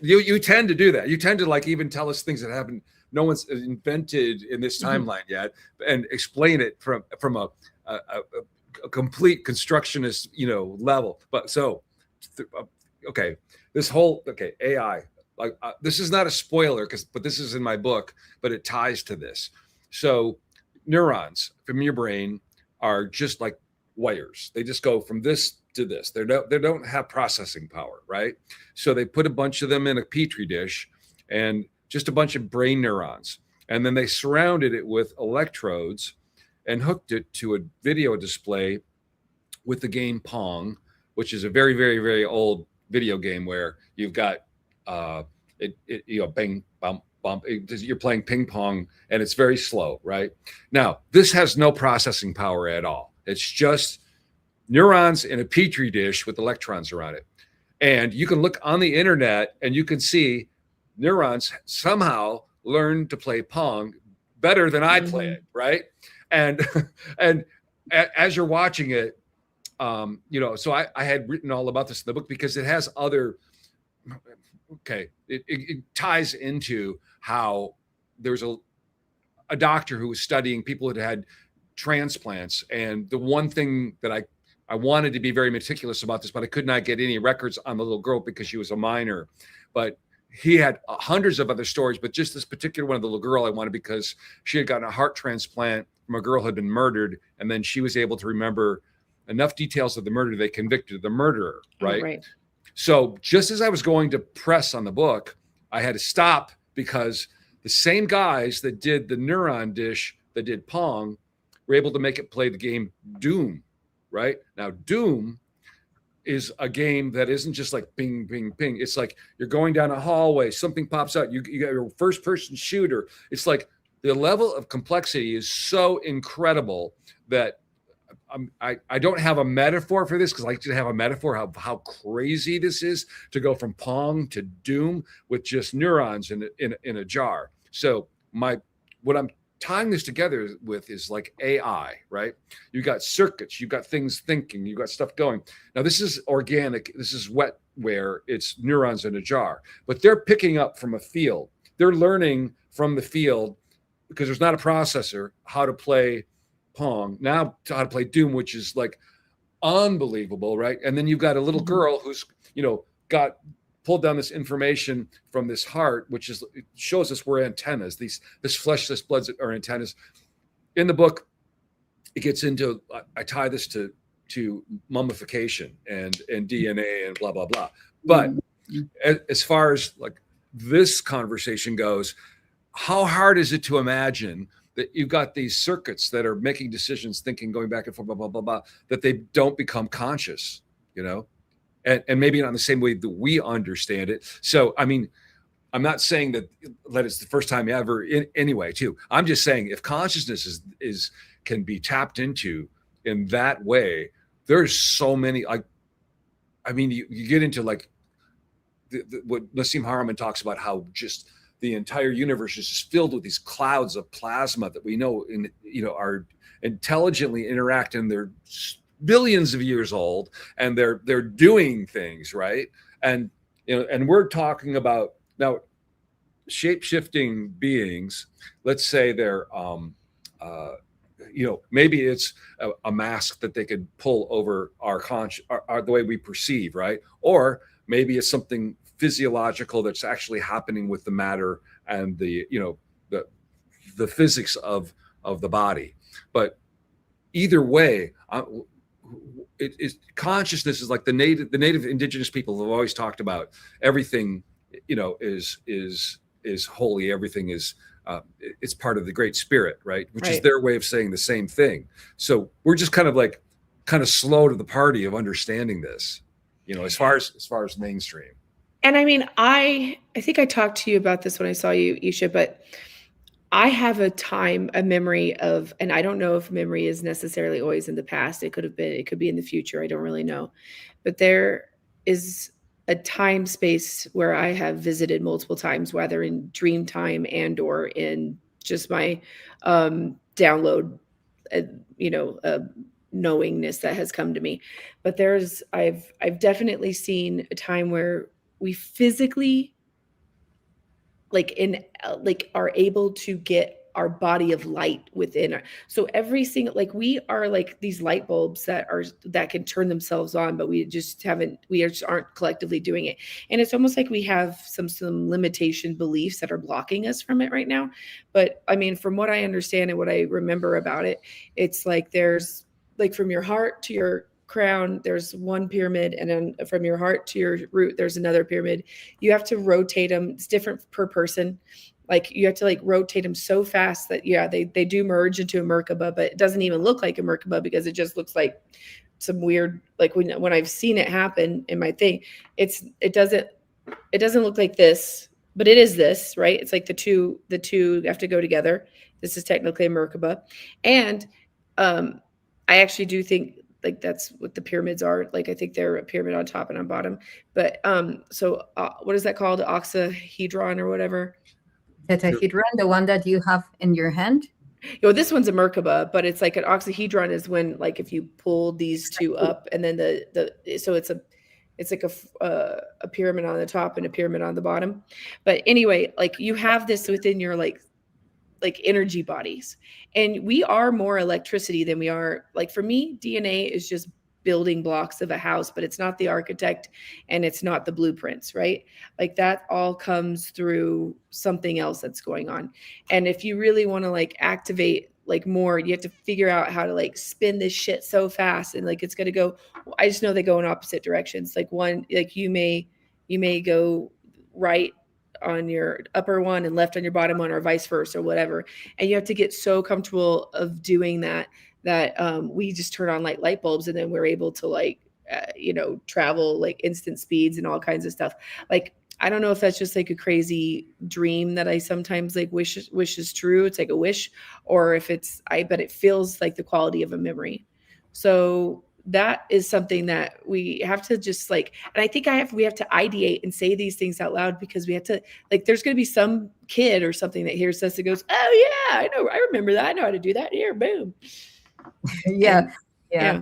you tend to do that. You tend to like even tell us things that haven't, no one's invented in this timeline yet, and explain it from a complete constructionist level. But so okay, AI. Like this is not a spoiler but this is in my book, but it ties to this. So neurons from your brain are just like wires. They just go from this to this. They don't have processing power, right? So they put a bunch of them in a petri dish and just a bunch of brain neurons. And then they surrounded it with electrodes. and hooked it to a video display with the game Pong, which is a very, very, very old video game where you've got bang, bump, bump. You're playing ping pong, and it's very slow, right? Now, this has no processing power at all. It's just neurons in a petri dish with electrons around it. And you can look on the internet and you can see neurons somehow learn to play Pong better than I play it, right? And and as you're watching it, so I had written all about this in the book because it has other. Okay, it ties into how there's a doctor who was studying people that had transplants, and the one thing that I wanted to be very meticulous about this, but I could not get any records on the little girl because she was a minor. But he had hundreds of other stories, but just this particular one of the little girl I wanted because she had gotten a heart transplant from a girl who had been murdered, and then she was able to remember enough details of the murder they convicted the murderer, right? Right. So just as I was going to press on the book, I had to stop because the same guys that did the neuron dish that did Pong were able to make it play the game Doom, right? Now, Doom is a game that isn't just like ping, ping, ping. It's like you're going down a hallway, something pops out, you got your first person shooter. It's like the level of complexity is so incredible that I don't have a metaphor for this because I like to have a metaphor how crazy this is to go from Pong to Doom with just neurons in a jar. So what I'm tying this together with is like AI, right? You got circuits, you got things thinking, you got stuff going. Now this is organic, this is wet where it's neurons in a jar, but they're picking up from a field. They're learning from the field because there's not a processor how to play Pong, now to how to play Doom, which is like unbelievable, right? And then you've got a little girl who's, got pulled down this information from this heart, which is it shows us where antennas, this flesh, this blood are antennas. In the book, it gets into I tie this to mummification and DNA and blah blah blah. But as far as like this conversation goes, how hard is it to imagine that you've got these circuits that are making decisions, thinking, going back and forth, blah, blah, blah, blah, that they don't become conscious, and maybe not in the same way that we understand it. So, I mean, I'm not saying that it's the first time ever anyway, too. I'm just saying if consciousness is can be tapped into in that way, there's so many, you get into like what Nassim Haramein talks about, how just the entire universe is just filled with these clouds of plasma that we know are intelligently interact, and they're billions of years old, and they're doing things, right? And and we're talking about now shape-shifting beings. Let's say they're maybe it's a mask that they could pull over our the way we perceive, right? Or maybe it's something physiological that's actually happening with the matter and the physics of the body. But either way, consciousness is like the native indigenous people have always talked about. Everything is holy. Everything is it's part of the Great Spirit, right? Which is their way of saying the same thing. So we're just kind of slow to the party of understanding this, as far as mainstream. And I mean, I think I talked to you about this when I saw you, Yssah, but I have a memory of, and I don't know if memory is necessarily always in the past. It could be in the future. I don't really know. But there is a time space where I have visited multiple times, whether in dream time and or in just my download, knowingness that has come to me. But I've definitely seen a time where we physically are able to get our body of light within our, so every single, we are like these light bulbs that can turn themselves on, but we just aren't collectively doing it. And it's almost like we have some limitation beliefs that are blocking us from it right now. But I mean, from what I understand and what I remember about it, it's like there's like from your heart to your crown, there's one pyramid, and then from your heart to your root, there's another pyramid. You have to rotate them. It's different per person. Like you have to like rotate them so fast that yeah, they do merge into a Merkaba, but it doesn't even look like a Merkaba because it just looks like some weird, like when I've seen it happen in my thing, it doesn't look like this, but it is this, right? It's like the two have to go together. This is technically a Merkaba. And um I actually do think like that's what the pyramids are. Like I think they're a pyramid on top and on bottom. But so what is that called? Oxahedron or whatever. Tetrahedron, the one that you have in your hand. This one's a Merkaba, but it's like an oxahedron is when like if you pull these two up and then the so it's like a pyramid on the top and a pyramid on the bottom. But anyway, like you have this within your like energy bodies, and we are more electricity than we are, like for me DNA is just building blocks of a house, but it's not the architect and it's not the blueprints, right? Like that all comes through something else that's going on. And if you really want to like activate like more, you have to figure out how to like spin this shit so fast, and like it's going to go, I just know they go in opposite directions. Like one, like you may go right on your upper one and left on your bottom one, or vice versa, or whatever. And you have to get so comfortable of doing that that we just turn on like light bulbs, and then we're able to like travel like instant speeds and all kinds of stuff. Like I don't know if that's just like a crazy dream that I sometimes like wish is true. It's like a wish, or if it's I but it feels like the quality of a memory. So that is something that we have to just like, and I think we have to ideate and say these things out loud, because we have to, like, there's going to be some kid or something that hears us and goes, oh yeah, I know, I remember that, I know how to do that, here, boom. Yeah, And yeah.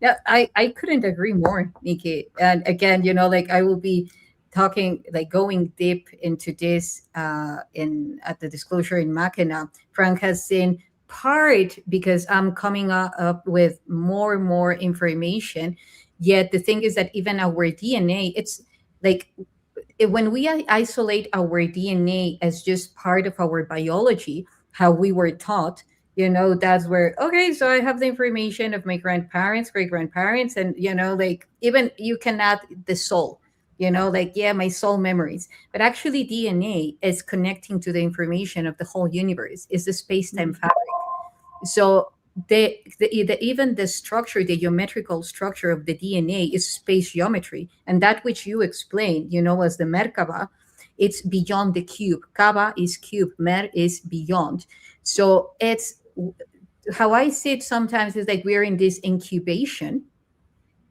yeah. Yeah, I couldn't agree more, Nikki. And again, like I will be talking, like going deep into this in at the disclosure in Mackinaw. Frank has seen part because I'm coming up with more and more information. Yet the thing is that even our DNA, it's like when we isolate our DNA as just part of our biology, how we were taught, that's where, okay, so I have the information of my grandparents, great grandparents, and, like even you can add the soul, like, yeah, my soul memories. But actually, DNA is connecting to the information of the whole universe, is the space time fabric. So even the structure, the geometrical structure of the DNA is space geometry, and that which you explained, as the Merkaba, it's beyond the cube. Kaba is cube, Mer is beyond. So it's how I see it sometimes is like we're in this incubation,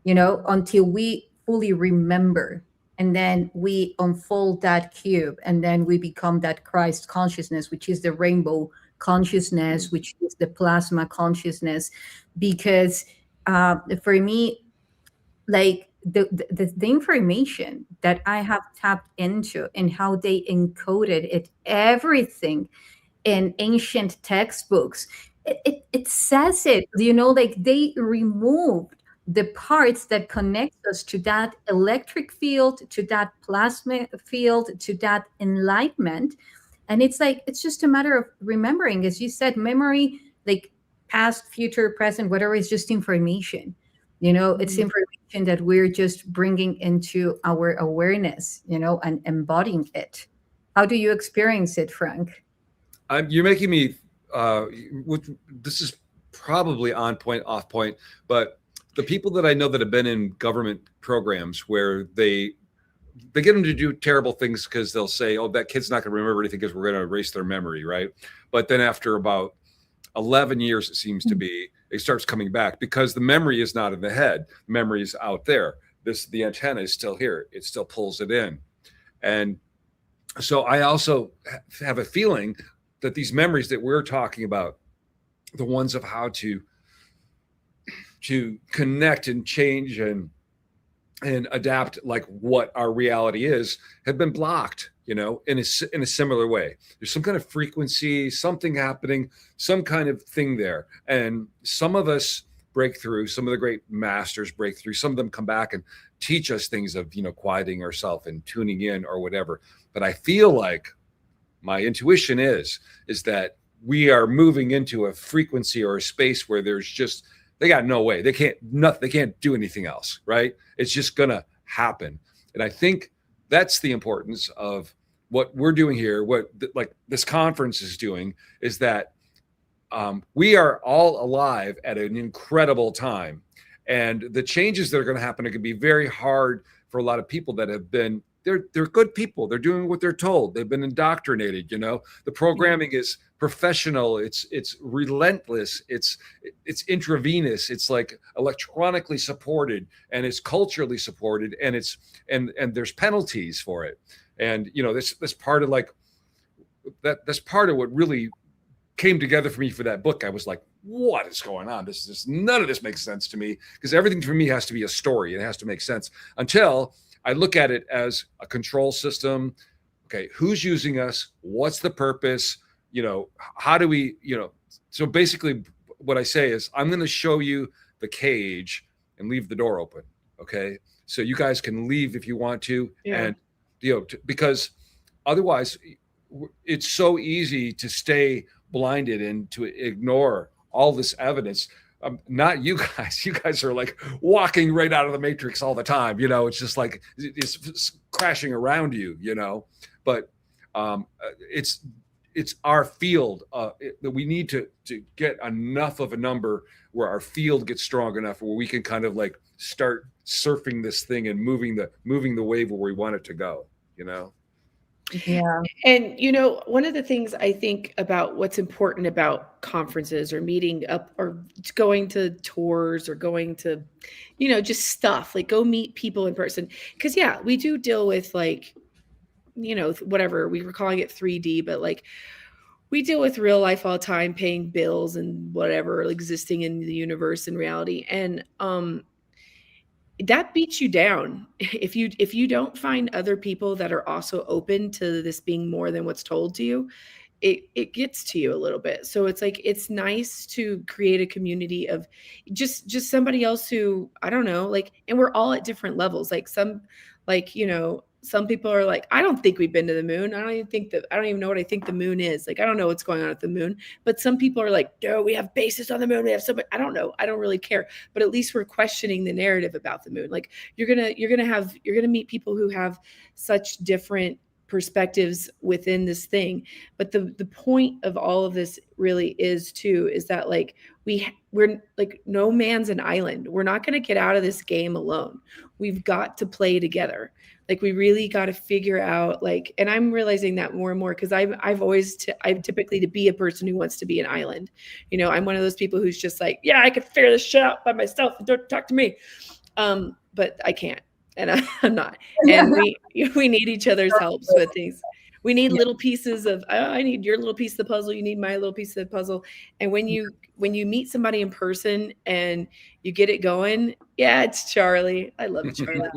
until we fully remember. And then we unfold that cube, and then we become that Christ consciousness, which is the rainbow consciousness, which is the plasma consciousness. Because for me, like the information that I have tapped into and how they encoded it, everything in ancient textbooks, it says it, like they removed the parts that connect us to that electric field, to that plasma field, to that enlightenment. And it's like, it's just a matter of remembering, as you said, memory, like past, future, present, whatever, is just information. It's information that we're just bringing into our awareness, and embodying it. How do you experience it, Frank? You're making me. This is probably on point, off point, but the people that I know that have been in government programs where they get them to do terrible things because they'll say, "Oh, that kid's not going to remember anything because we're going to erase their memory," right? But then after about 11 years, it seems to be, it starts coming back because the memory is not in the head. Memory is out there. The antenna is still here. It still pulls it in, and so I also have a feeling that these memories that we're talking about, the ones of how to connect and change and adapt, like what our reality is, have been blocked, in a similar way. There's some kind of frequency, something happening, some kind of thing there. And some of us break through, some of the great masters break through, some of them come back and teach us things of, quieting ourselves and tuning in or whatever. But I feel like my intuition is that we are moving into a frequency or a space where there's just, they got no way. They can't do anything else, right? It's just gonna happen. And I think that's the importance of what we're doing here, like this conference is doing, is that we are all alive at an incredible time, and the changes that are going to happen are going to be very hard for a lot of people that have been, they're good people, they're doing what they're told, they've been indoctrinated, the Yeah. programming is professional, it's relentless, it's intravenous, it's like electronically supported, and it's culturally supported, and and there's penalties for it. And this part of like that's part of what really came together for me for that book. I was like, what is going on? None of this makes sense to me, because everything for me has to be a story. It has to make sense until I look at it as a control system. Okay, who's using us? What's the purpose? How do we, so basically what I say is, I'm going to show you the cage and leave the door open. Okay. So you guys can leave if you want to. Yeah. And, because otherwise it's so easy to stay blinded and to ignore all this evidence. Not you guys. You guys are like walking right out of the matrix all the time. It's just like it's crashing around you. But it's our field that we need to get enough of a number where our field gets strong enough where we can kind of like start surfing this thing and moving the wave where we want it to go. Yeah. And one of the things I think about what's important about conferences or meeting up or going to tours or going to, just stuff like go meet people in person. Because yeah, we do deal with like, whatever we were calling it 3D, but like we deal with real life all the time, paying bills and whatever, existing in the universe and reality. And that beats you down if you don't find other people that are also open to this being more than what's told to you. It gets to you a little bit. So it's like it's nice to create a community of just somebody else who, I don't know, like, and we're all at different levels. Like some people are like, I don't think we've been to the moon. I don't even know what I think the moon is. Like, I don't know what's going on at the moon. But some people are like, no, we have bases on the moon. We have so much. I don't know. I don't really care. But at least we're questioning the narrative about the moon. Like you're gonna meet people who have such different perspectives within this thing. But the point of all of this really is that like we're like, no man's an island. We're not going to get out of this game alone. We've got to play together. Like we really got to figure out like, and I'm realizing that more and more because I'm typically to be a person who wants to be an island. I'm one of those people who's just like, yeah, I can figure this shit out by myself. Don't talk to me. But I can't, and I'm not. And we need each other's helps with things. We need little pieces of, I need your little piece of the puzzle. You need my little piece of the puzzle. And when you meet somebody in person and you get it going, yeah, it's Charlie. I love Charlie.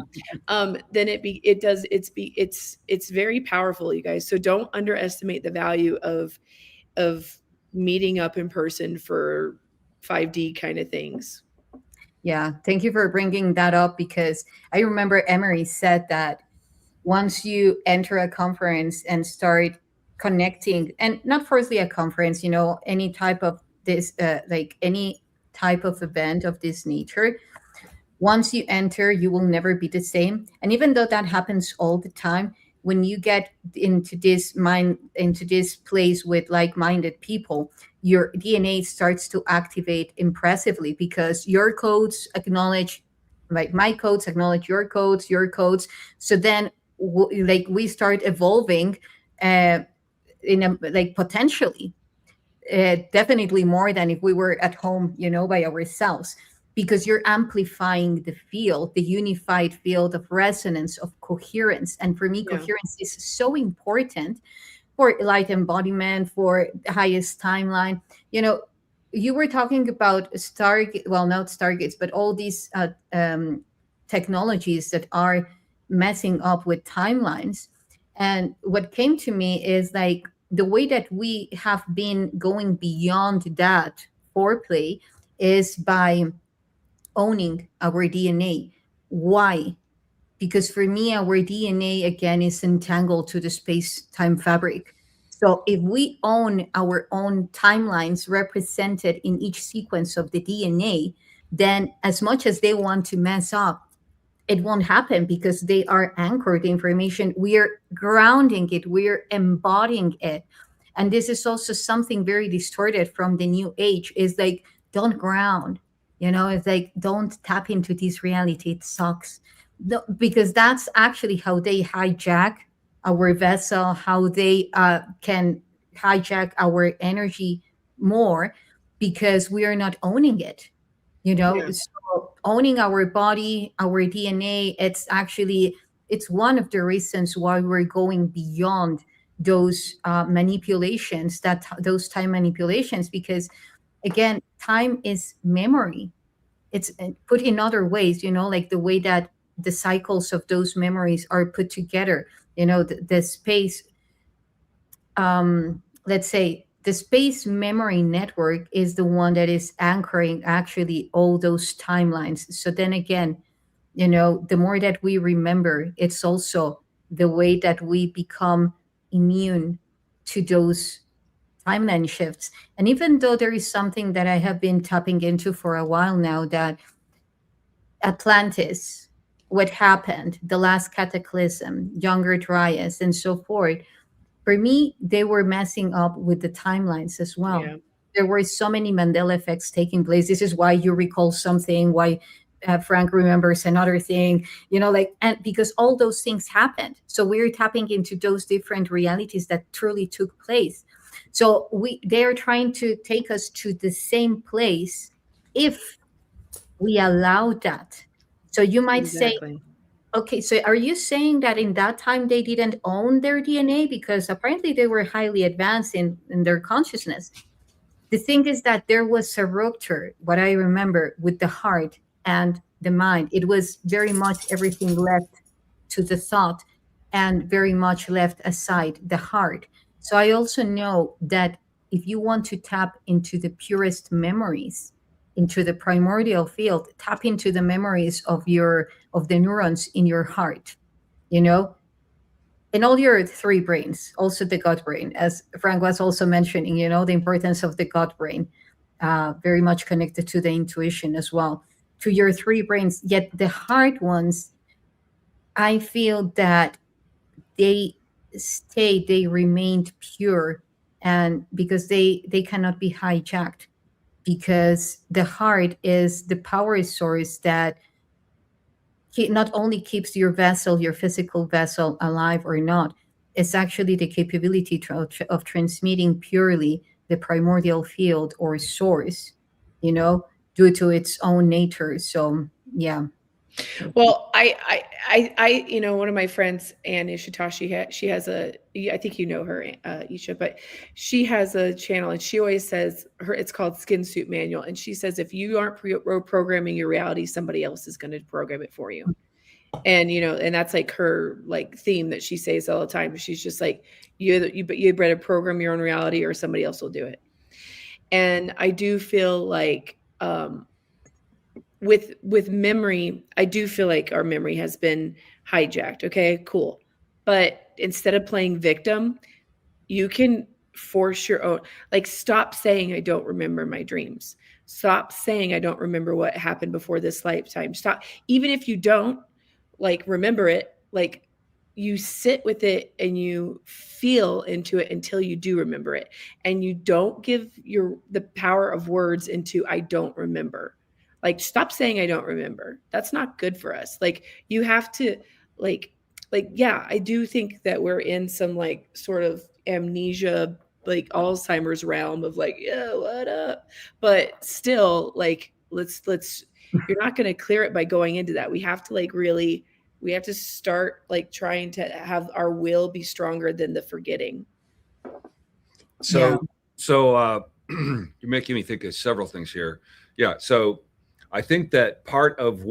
Then it's very powerful, you guys. So don't underestimate the value of meeting up in person for 5D kind of things. Yeah, thank you for bringing that up because I remember Emery said that once you enter a conference and start connecting, and not firstly a conference, any type of this, like any type of event of this nature, once you enter, you will never be the same. And even though that happens all the time, when you get into this place with like-minded people, your DNA starts to activate impressively because your codes acknowledge, like my codes acknowledge your codes. So then, we start evolving, in a like potentially, definitely more than if we were at home, by ourselves, because you're amplifying the field, the unified field of resonance, of coherence. And for me, Yeah. coherence is so important for light embodiment, for the highest timeline. You were talking about well, not Stargates, but all these technologies that are messing up with timelines. And what came to me is like the way that we have been going beyond that foreplay is by owning our DNA. Why? Because for me, our DNA again is entangled to the space-time fabric. So if we own our own timelines represented in each sequence of the DNA, then as much as they want to mess up it won't happen because they are anchored information. We're grounding it, we're embodying it. And this is also something very distorted from the new age, is like, don't ground, it's like, don't tap into this reality, it sucks. Because that's actually how they hijack our vessel, how they can hijack our energy more, because we are not owning it. Yeah. So owning our body, our DNA, it's one of the reasons why we're going beyond those manipulations, that those time manipulations, because again, time is memory. It's put in other ways, like the way that the cycles of those memories are put together. The space, let's say the space memory network is the one that is anchoring actually all those timelines. So then again, the more that we remember, it's also the way that we become immune to those timeline shifts. And even though there is something that I have been tapping into for a while now, that Atlantis, what happened, the last cataclysm, younger Dryas, and so forth, for me, they were messing up with the timelines as well. Yeah. There were so many Mandela effects taking place. This is why you recall something, why Frank remembers another thing, like, and because all those things happened. So we're tapping into those different realities that truly took place. So they are trying to take us to the same place if we allow that. So you might say, Exactly. okay, so are you saying that in that time they didn't own their DNA because apparently they were highly advanced in their consciousness? The thing is that there was a rupture, what I remember, with the heart and the mind. It was very much everything left to the thought and very much left aside the heart. So I also know that if you want to tap into the purest memories, into the primordial field, tap into the memories of the neurons in your heart, you know, in all your three brains, also the gut brain, as Frank was also mentioning, the importance of the gut brain, very much connected to the intuition as well, to your three brains. Yet the heart ones, I feel that they they remained pure, and because they cannot be hijacked, because the heart is the power source that not only keeps your vessel, your physical vessel, alive or not, it's actually the capability of transmitting purely the primordial field or source, you know, due to its own nature. So, yeah. Well, one of my friends, Anne Ishitashi, she has I think you know her, Isha, but she has a channel and she always says it's called Skin Suit Manual. And she says, if you aren't programming your reality, somebody else is going to program it for you. And, and that's like her like theme that she says all the time. She's just like, you better program your own reality or somebody else will do it. And I do feel like, with memory, I do feel like our memory has been hijacked. Okay, cool. But instead of playing victim, you can force your own, like, stop saying I don't remember my dreams. Stop saying I don't remember what happened before this lifetime. Stop. Even if you don't like remember it, like, you sit with it and you feel into it until you do remember it, and you don't give the power of words into I don't remember. Like, stop saying I don't remember. That's not good for us. Like, you have to, like yeah, I do think that we're in some like sort of amnesia, like Alzheimer's realm of like, yeah, what up? But still, like, let's you're not going to clear it by going into that. We have to like really, we have to start like trying to have our will be stronger than the forgetting. Yeah. So you're making me think of several things here. Yeah. So I think that part of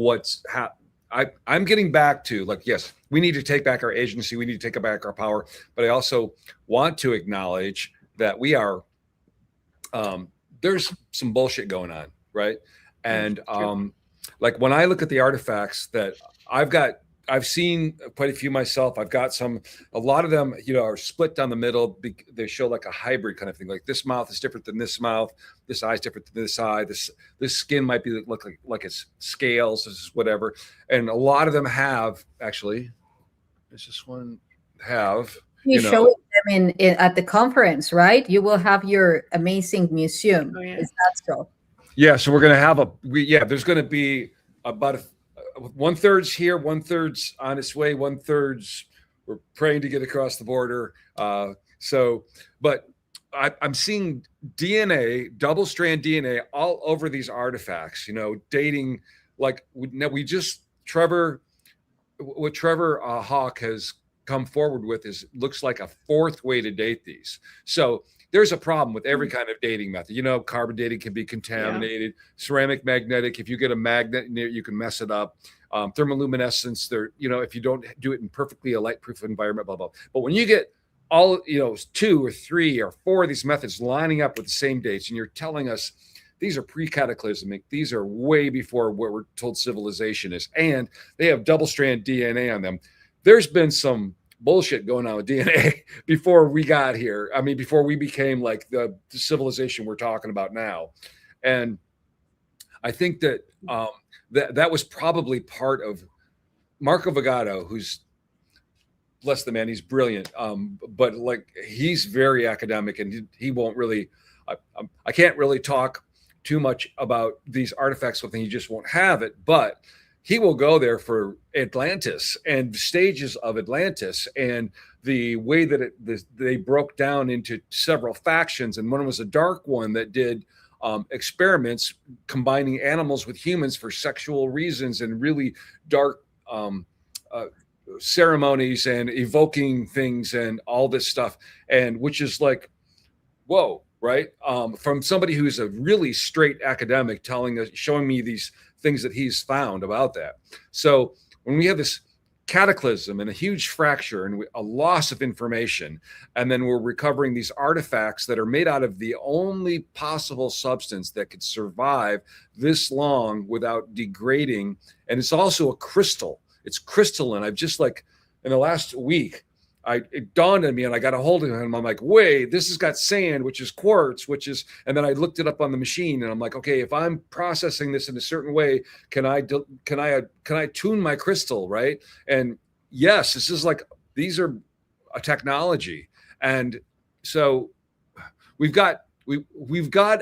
I'm getting back to, like, yes, we need to take back our agency, we need to take back our power, but I also want to acknowledge that we are there's some bullshit going on, right? And like when I look at the artifacts that I've got, I've seen quite a few myself. I've got some. A lot of them, are split down the middle. They show like a hybrid kind of thing. Like this mouth is different than this mouth. This eye is different than this eye. This skin might be look like it's scales. This is whatever. And a lot of them have actually. Does this one have? You show them in at the conference, right? You will have your amazing museum. Oh, yeah. Is that so? Yeah. So we're gonna have there's gonna be about one third's here, one third's on its way, one third's we're praying to get across the border. But I'm seeing DNA, double strand DNA, all over these artifacts. Dating like what Trevor Hawk has come forward with looks like a fourth way to date these. So there's a problem with every kind of dating method. Carbon dating can be contaminated. Yeah. Ceramic magnetic, if you get a magnet in it, you can mess it up. Thermoluminescence, if you don't do it in perfectly a light-proof environment, blah, blah. But when you get all, 2 or 3 or 4 of these methods lining up with the same dates, and you're telling us these are pre-cataclysmic, these are way before what we're told civilization is, and they have double-strand DNA on them. There's been some bullshit going on with DNA before we got here. I mean, before we became like the civilization we're talking about now. And I think that that was probably part of Marco Vagato, who's, bless the man, he's brilliant. But like, he's very academic, and he won't really, I can't really talk too much about these artifacts with him. He just won't have it, but he will go there for Atlantis and stages of Atlantis and the way that they broke down into several factions. And one was a dark one that did experiments combining animals with humans for sexual reasons and really dark ceremonies and evoking things and all this stuff. And which is like, whoa, right? From somebody who's a really straight academic showing me these things that he's found about that. So when we have this cataclysm and a huge fracture and a loss of information, and then we're recovering these artifacts that are made out of the only possible substance that could survive this long without degrading, and it's also a crystal. It's crystalline. I've just like in the last week, it dawned on me, and I got a hold of him. I'm like, wait, this has got sand, which is quartz, and then I looked it up on the machine, and I'm like, okay, if I'm processing this in a certain way, can I tune my crystal, right? And yes, this is like, these are a technology, and so we've got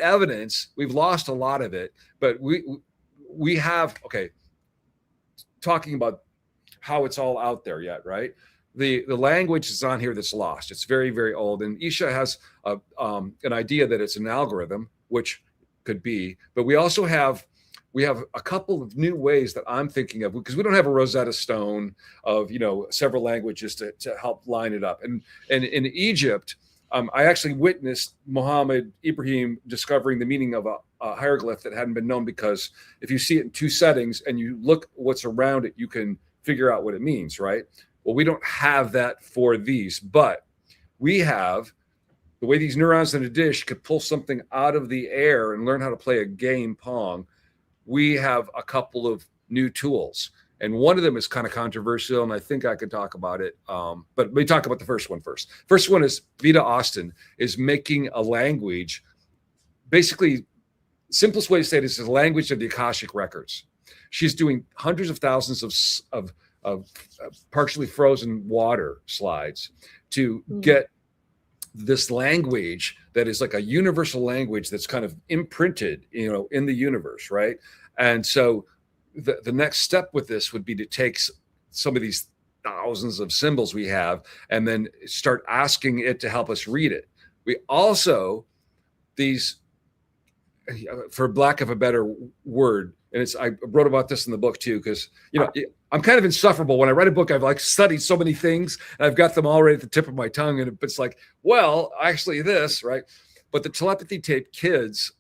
evidence. We've lost a lot of it, but we have, okay, talking about how it's all out there yet, right? The language is on here that's lost. It's very, very old. And Yssah has an idea that it's an algorithm, which could be. But we also have a couple of new ways that I'm thinking of, because we don't have a Rosetta Stone of several languages to help line it up. And in Egypt, I actually witnessed Muhammad Ibrahim discovering the meaning of a hieroglyph that hadn't been known, because if you see it in 2 settings and you look what's around it, you can figure out what it means, right? Well, we don't have that for these, but we have the way these neurons in a dish could pull something out of the air and learn how to play a game, Pong. We have a couple of new tools, and one of them is kind of controversial, and I think I could talk about it. But let me talk about the first one first. First one is Vita Austin is making a language. Basically, simplest way to say it is the language of the Akashic records. She's doing hundreds of thousands of partially frozen water slides to get this language that is like a universal language that's kind of imprinted, in the universe, right? And so the next step with this would be to take some of these thousands of symbols we have and then start asking it to help us read it. We also, these, for lack of a better word, and I wrote about this in the book too, because I'm kind of insufferable. When I write a book, I've like studied so many things, and I've got them all right at the tip of my tongue, and it's like, well, actually this, right? But the telepathy tape kids,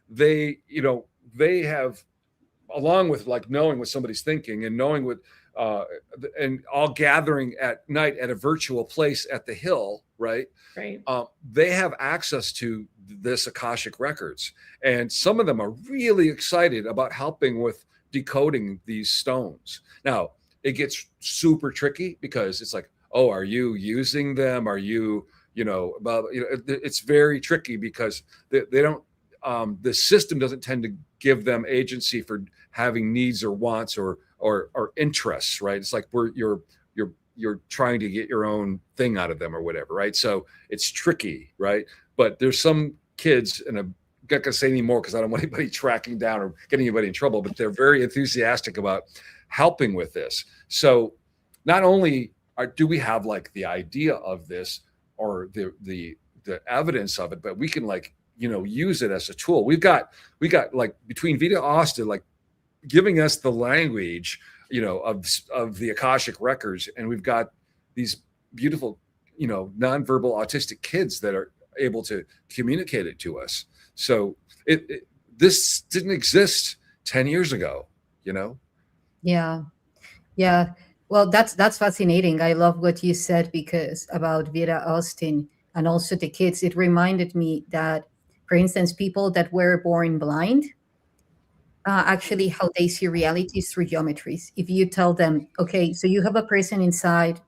they have, along with like knowing what somebody's thinking and knowing what, and all gathering at night at a virtual place at the hill, right? Right. They have access to this Akashic records, and some of them are really excited about helping with decoding these stones. Now, it gets super tricky because it's like, oh, are you using them? Are you, it's very tricky because they don't, the system doesn't tend to give them agency for having needs or wants or interests, right? It's like you're trying to get your own thing out of them or whatever, right? So it's tricky, right? But there's some kids, and I'm not gonna say anymore because I don't want anybody tracking down or getting anybody in trouble, but they're very enthusiastic about helping with this. So not only do we have like the idea of this or the evidence of it, but we can like use it as a tool. We got like between Vita Austin like giving us the language of the Akashic records, and we've got these beautiful nonverbal autistic kids that are able to communicate it to us. So this didn't exist 10 years ago, you know. Yeah. Yeah. Well, that's fascinating. I love what you said because about Vera Austin and also the kids. It reminded me that, for instance, people that were born blind, actually how they see reality is through geometries. If you tell them, okay, so you have a person inside,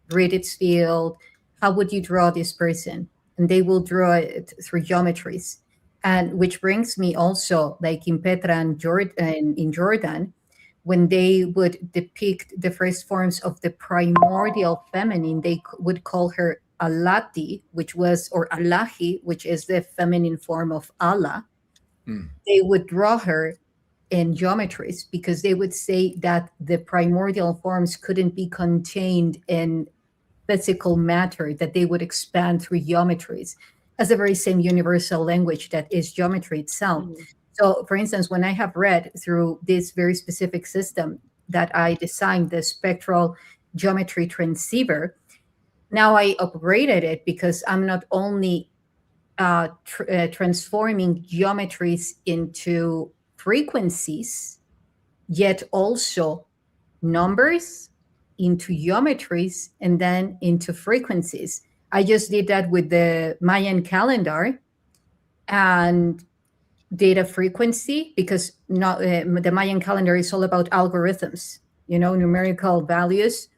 read its field, how would you draw this person? And they will draw it through geometries. And which brings me also, like in Petra and Jordan, in Jordan, when they would depict the first forms of the primordial feminine, they would call her Alati, which was, or Allahi, which is the feminine form of Allah. Mm. They would draw her in geometries because they would say that the primordial forms couldn't be contained in physical matter, that they would expand through geometries as the very same universal language that is geometry itself. Mhm. So, for instance, when I have read through this very specific system that I designed, the spectral geometry transceiver, now I upgraded it because I'm not only transforming geometries into frequencies, yet also numbers into geometries and then into frequencies. I just did that with the Mayan calendar and data frequency because not, the Mayan calendar is all about algorithms, numerical values.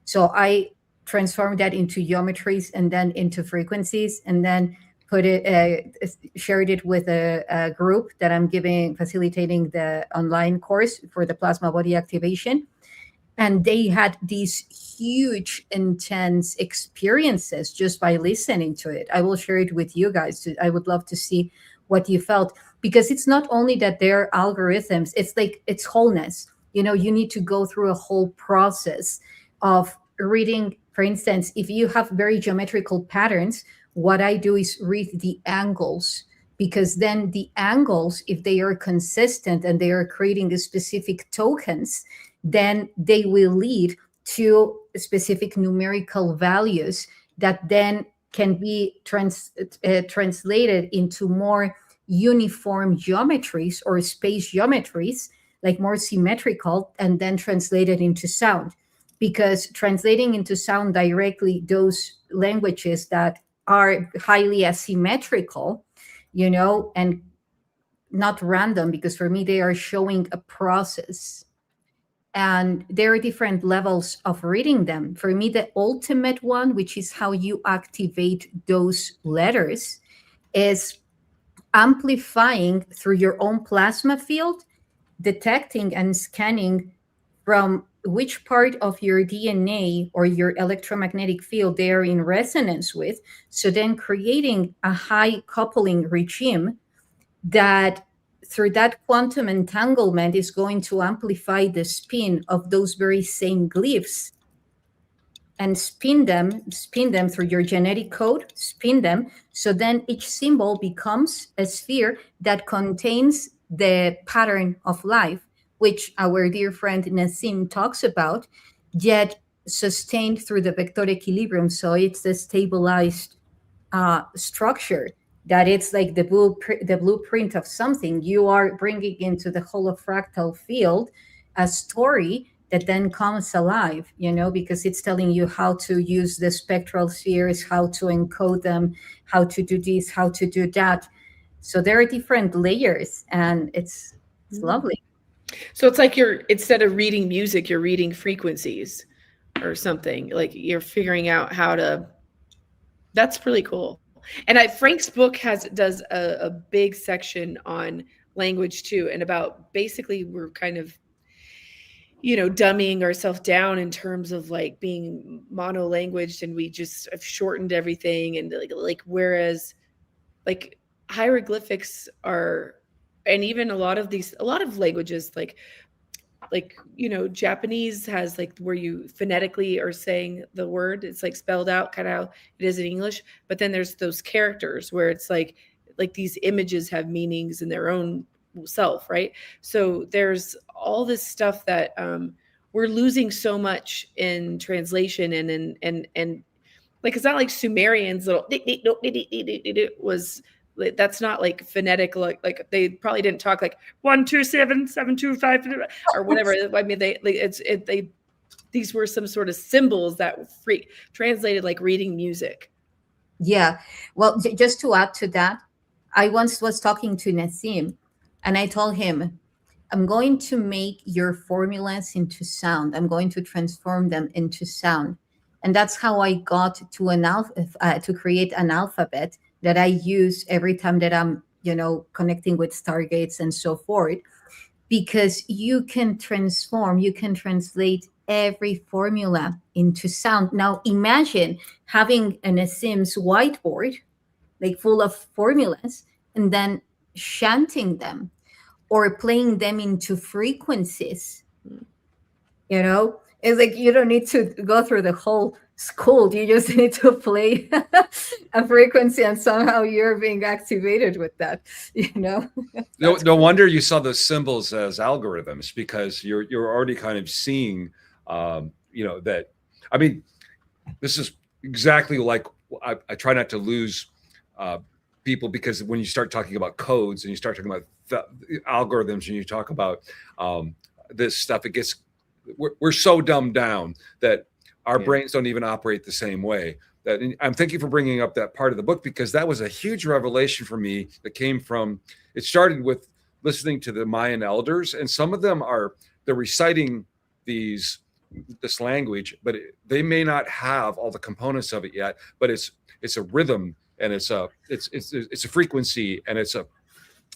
So I transformed that into geometries and then into frequencies and then shared it with a group that I'm facilitating the online course for the plasma body activation. And they had these huge, intense experiences just by listening to it. I will share it with you guys. I would love to see what you felt because it's not only that they're algorithms, it's like it's wholeness. You need to go through a whole process of reading. For instance, if you have very geometrical patterns, what I do is read the angles because then the angles, if they are consistent and they are creating the specific tokens, then they will lead to specific numerical values that then can be translated into more uniform geometries or space geometries, like more symmetrical, and then translated into sound. Because translating into sound directly those languages that are highly asymmetrical, and not random, because for me, they are showing a process and there are different levels of reading them. For me, the ultimate one, which is how you activate those letters, is amplifying through your own plasma field, detecting and scanning from which part of your DNA or your electromagnetic field they are in resonance with. So then creating a high coupling regime that through that quantum entanglement is going to amplify the spin of those very same glyphs and spin them through your genetic code, spin them. So then each symbol becomes a sphere that contains the pattern of life, which our dear friend Nassim talks about, yet sustained through the vector equilibrium. So it's a stabilized structure that it's like the blueprint of something. You are bringing into the holofractal field a story that then comes alive, because it's telling you how to use the spectral spheres, how to encode them, how to do this, how to do that. So there are different layers, and it's lovely. So it's like you're, instead of reading music, you're reading frequencies or something. Like you're figuring out how to. That's really cool. And Frank's book does a big section on language too, and about basically we're kind of, dumbing ourselves down in terms of like being mono languaged, and we just have shortened everything, and like whereas like hieroglyphics are, and even a lot of languages like Japanese has like where you phonetically are saying the word, it's like spelled out kind of how it is in English, but then there's those characters where it's like these images have meanings in their own self, right? So there's all this stuff that we're losing so much in translation, and like it's not like Sumerians little was, that's not like phonetic, like they probably didn't talk like 127 725 or whatever. I mean they these were some sort of symbols that free translated like reading music. Yeah. Well, just to add to that, I once was talking to Nassim and I told him, I'm going to make your formulas into sound. I'm going to transform them into sound. And that's how I got to to create an alphabet that I use every time that I'm, connecting with stargates and so forth, because you can transform, you can translate every formula into sound. Now imagine having a Sims whiteboard, like full of formulas, and then chanting them or playing them into frequencies. It's like you don't need to go through the whole school. You just need to play a frequency and somehow you're being activated with that, No wonder you saw those symbols as algorithms, because you're already kind of seeing, that. I mean, this is exactly like I try not to lose uh, people, because when you start talking about codes and you start talking about algorithms and you talk about this stuff, it gets we're so dumbed down that our brains don't even operate the same way. That I'm thank you for bringing up that part of the book, because that was a huge revelation for me that came from. It started with listening to the Mayan elders, and some of them they're reciting this language, but they may not have all the components of it yet. But it's a rhythm, and it's a frequency, and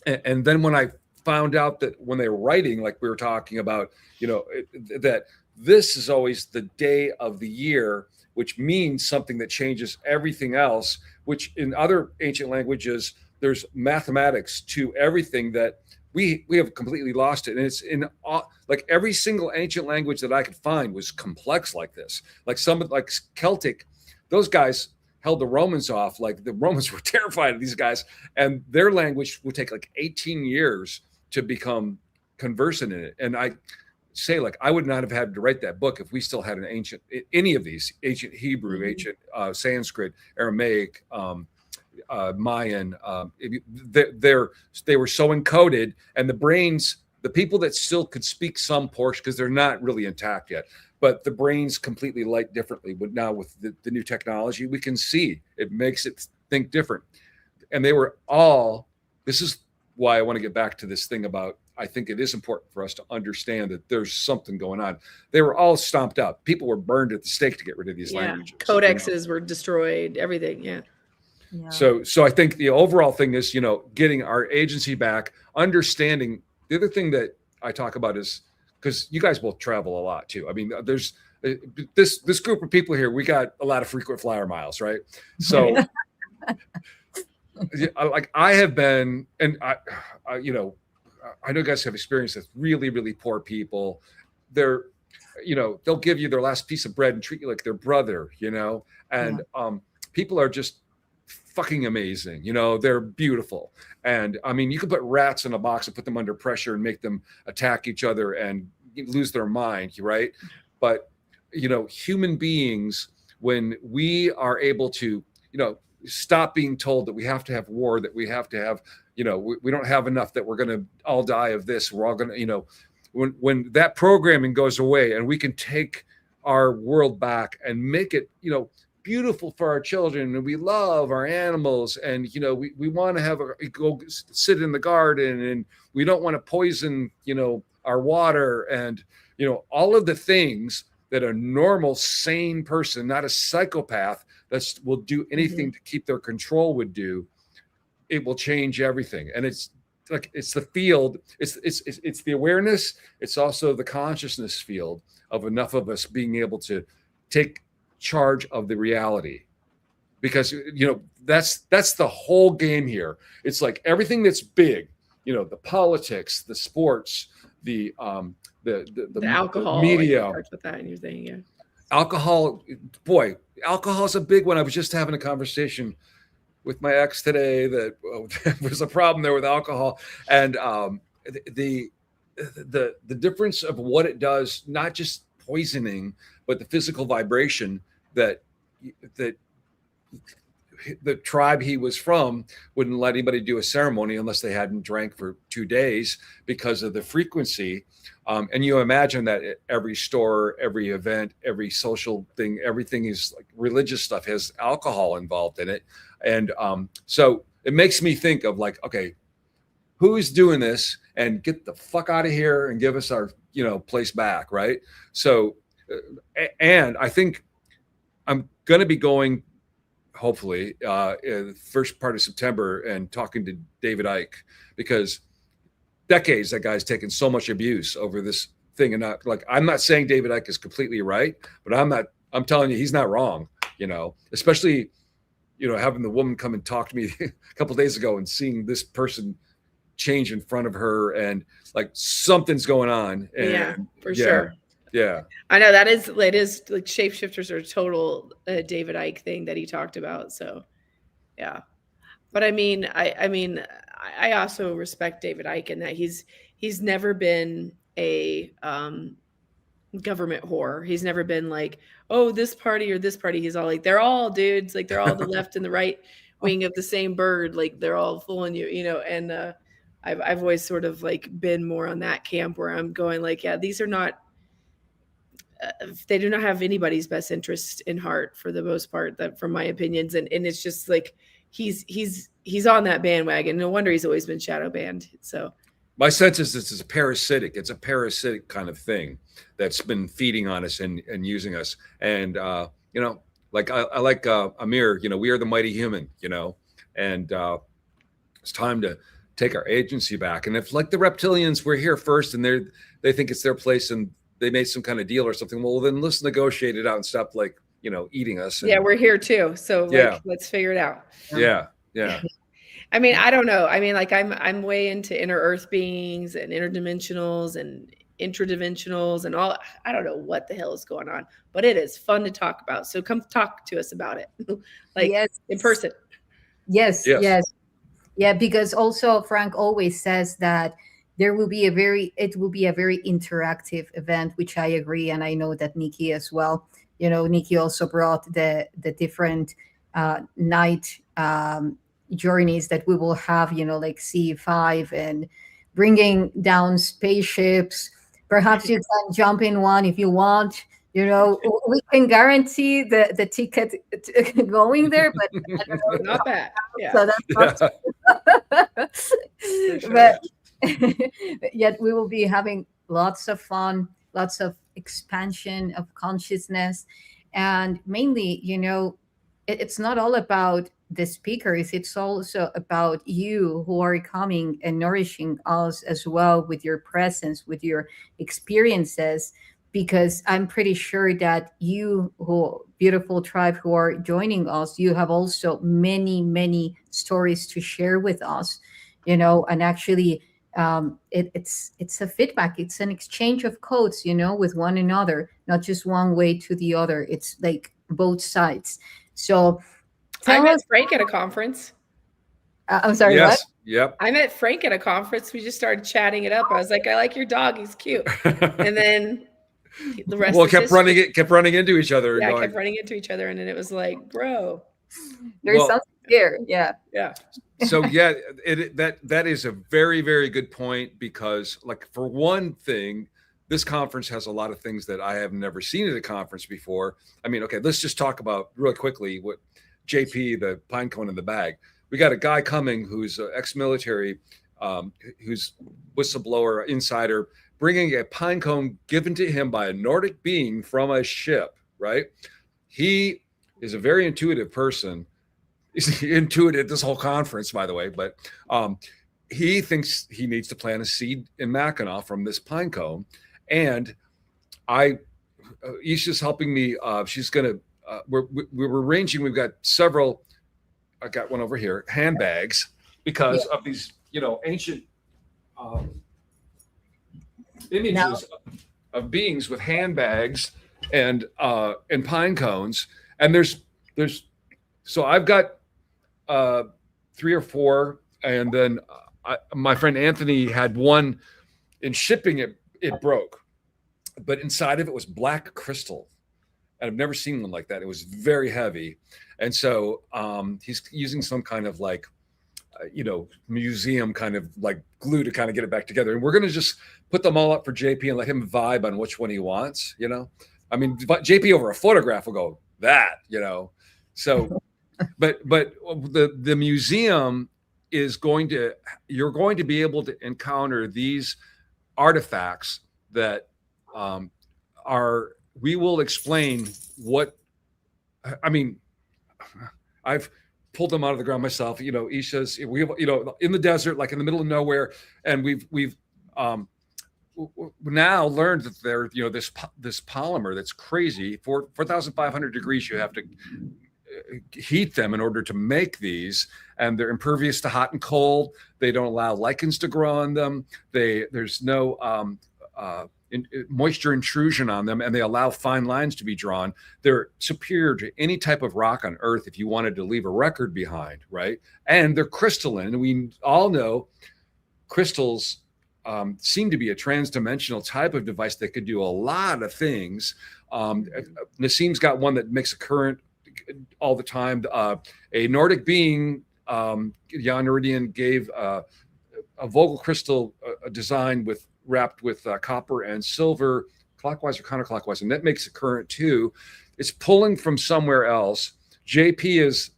and then when I found out that when they were writing, like we were talking about, that this is always the day of the year, which means something that changes everything else, which in other ancient languages, there's mathematics to everything that we have completely lost it. And it's in like every single ancient language that I could find was complex like this. Like like Celtic, those guys held the Romans off. Like the Romans were terrified of these guys, and their language would take like 18 years to become conversant in it. And I say, like, I would not have had to write that book if we still had any of these ancient Hebrew, ancient Sanskrit, Aramaic, Mayan. They were so encoded, and the people that still could speak some portion, because they're not really intact yet, but the brains completely light differently. But now with the new technology, we can see it makes it think different. And they were all. This is why I want to get back to this thing about. I think it is important for us to understand that there's something going on. They were all stomped out. People were burned at the stake to get rid of these languages. Codexes were destroyed. Everything. Yeah. So I think the overall thing is, getting our agency back, understanding. The other thing that I talk about is, because you guys both travel a lot too. I mean, there's this group of people here. We got a lot of frequent flyer miles, right? So, like I have been, and I know you guys have experience with really, really poor people. They're, they'll give you their last piece of bread and treat you like their brother, and people are just fucking amazing. They're beautiful. And I mean, you could put rats in a box and put them under pressure and make them attack each other and lose their mind, right? But, human beings, when we are able to, stop being told that we have to have war, that we have to have, we don't have enough, that we're going to all die of this. We're all going to, when that programming goes away and we can take our world back and make it, beautiful for our children, and we love our animals, and we want to go sit in the garden, and we don't want to poison our water, and all of the things that a normal sane person, not a psychopath that will do anything to keep their control, would do. It will change everything. And it's like, it's the field, it's the awareness, it's also the consciousness field of enough of us being able to take charge of the reality. Because that's the whole game here. It's like everything that's big, the politics, the sports, the alcohol, media, like with that in your thing, yeah. Alcohol. Boy, alcohol is a big one. I was just having a conversation with my ex today that was a problem there with alcohol, and the the difference of what it does, not just poisoning, but the physical vibration that that the tribe he was from wouldn't let anybody do a ceremony unless they hadn't drank for 2 days because of the frequency. And you imagine that every store, every event, every social thing, everything is like religious stuff has alcohol involved in it. And so it makes me think of like, okay, who's doing this, and get the fuck out of here and give us our, place back. Right. So, and I think I'm going to be going, hopefully, in the first part of September, and talking to David Icke, because decades that guy's taken so much abuse over this thing. And I'm not saying David Icke is completely right, but I'm telling you, he's not wrong, especially, having the woman come and talk to me a couple of days ago and seeing this person change in front of her, and like something's going on. And, yeah, for sure. Yeah. I know it is like shapeshifters are a total David Icke thing that he talked about. So, yeah. But I mean, I also respect David Icke in that he's never been a government whore. He's never been like, oh, this party or this party. He's all like, they're all dudes. Like, they're all the left and the right wing of the same bird. Like, they're all fooling you, and I've always sort of like been more on that camp where I'm going like, yeah, these are not, they do not have anybody's best interest in heart for the most part, that from my opinions. And it's just like, he's on that bandwagon. No wonder he's always been shadow banned. So my sense is this is a parasitic. It's a parasitic kind of thing that's been feeding on us and using us. And, like I like Amir, we are the mighty human, and it's time to take our agency back. And if like the reptilians were here first and they think it's their place and they made some kind of deal or something, well, then let's negotiate it out and stop like, eating us. And, yeah, we're here too. So like, let's figure it out. Yeah. Yeah. I mean, I don't know. I mean, like I'm way into inner earth beings and interdimensionals and intradimensionals and all. I don't know what the hell is going on, but it is fun to talk about. So come talk to us about it, like Yes. in person. Yes. Yeah, because also Frank always says that it will be a very interactive event, which I agree. And I know that Nikki as well, Nikki also brought the different night journeys that we will have, like C5 and bringing down spaceships. Perhaps you can jump in one if you want. We can guarantee the ticket going there, but I don't know. Not bad. Yeah. So that's Sure. But yet we will be having lots of fun, lots of expansion of consciousness, and mainly, it's not all about the speakers. It's also about you who are coming and nourishing us as well with your presence, with your experiences. Because I'm pretty sure that you, who beautiful tribe who are joining us, you have also many, many stories to share with us, and actually it's a feedback. It's an exchange of codes, with one another, not just one way to the other. It's like both sides. So I tell met us. Frank at a conference. I'm sorry, Yes. what? Yep. I met Frank at a conference. We just started chatting it up. I was like, I like your dog. He's cute. And then the rest Well, is kept history. running into each other. Yeah, and kept running into each other. And then it was like, bro. There's Well, something here. Yeah. Yeah. So yeah, that is a very, very good point, because like, for one thing, this conference has a lot of things that I have never seen at a conference before. I mean, okay, let's just talk about really quickly what JP, the pine cone in the bag. We got a guy coming who's ex-military, who's whistleblower, insider, bringing a pine cone given to him by a Nordic being from a ship, right? He is a very intuitive person. He's intuitive this whole conference, by the way, but he thinks he needs to plant a seed in Mackinaw from this pine cone. And I, Yssah's helping me. She's going to, we're arranging, we've got several, I got one over here, handbags, Yeah. because of these, ancient um, Now, images of beings with handbags and pine cones. And there's so I've got uh, three or four, and then my friend Anthony had one. In shipping it broke, but inside of it was black crystal, and I've never seen one like that. It was very heavy, and so he's using some kind of like museum kind of like glue to kind of get it back together. And we're going to just put them all up for JP and let him vibe on which one he wants. I mean, JP over a photograph will go that. So, but the museum is you're going to be able to encounter these artifacts that we will explain what, I mean, I've pulled them out of the ground myself. Yssah's, in the desert, like in the middle of nowhere, and we've now learned that there, this polymer that's crazy. For 4,500 degrees, you have to heat them in order to make these, and they're impervious to hot and cold. They don't allow lichens to grow on them. There's no moisture intrusion on them, and they allow fine lines to be drawn. They're superior to any type of rock on Earth if you wanted to leave a record behind, right? And they're crystalline. And we all know crystals seem to be a trans-dimensional type of device that could do a lot of things. Nassim's got one that makes a current all the time. A Nordic being, Jan Noridian, gave a Vogel crystal design wrapped with copper and silver, clockwise or counterclockwise, and that makes a current too. It's pulling from somewhere else. JP has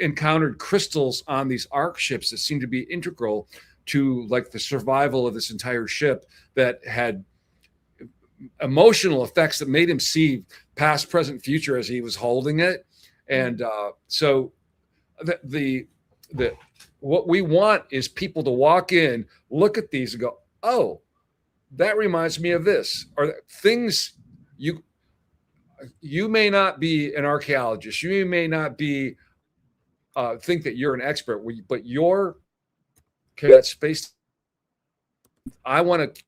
encountered crystals on these arc ships that seem to be integral to like the survival of this entire ship, that had emotional effects that made him see past, present, future as he was holding it. And so the what we want is people to walk in, look at these and go, oh, that reminds me of this, or things. You may not be an archaeologist, you may not be think that you're an expert, but you're that space. I want to.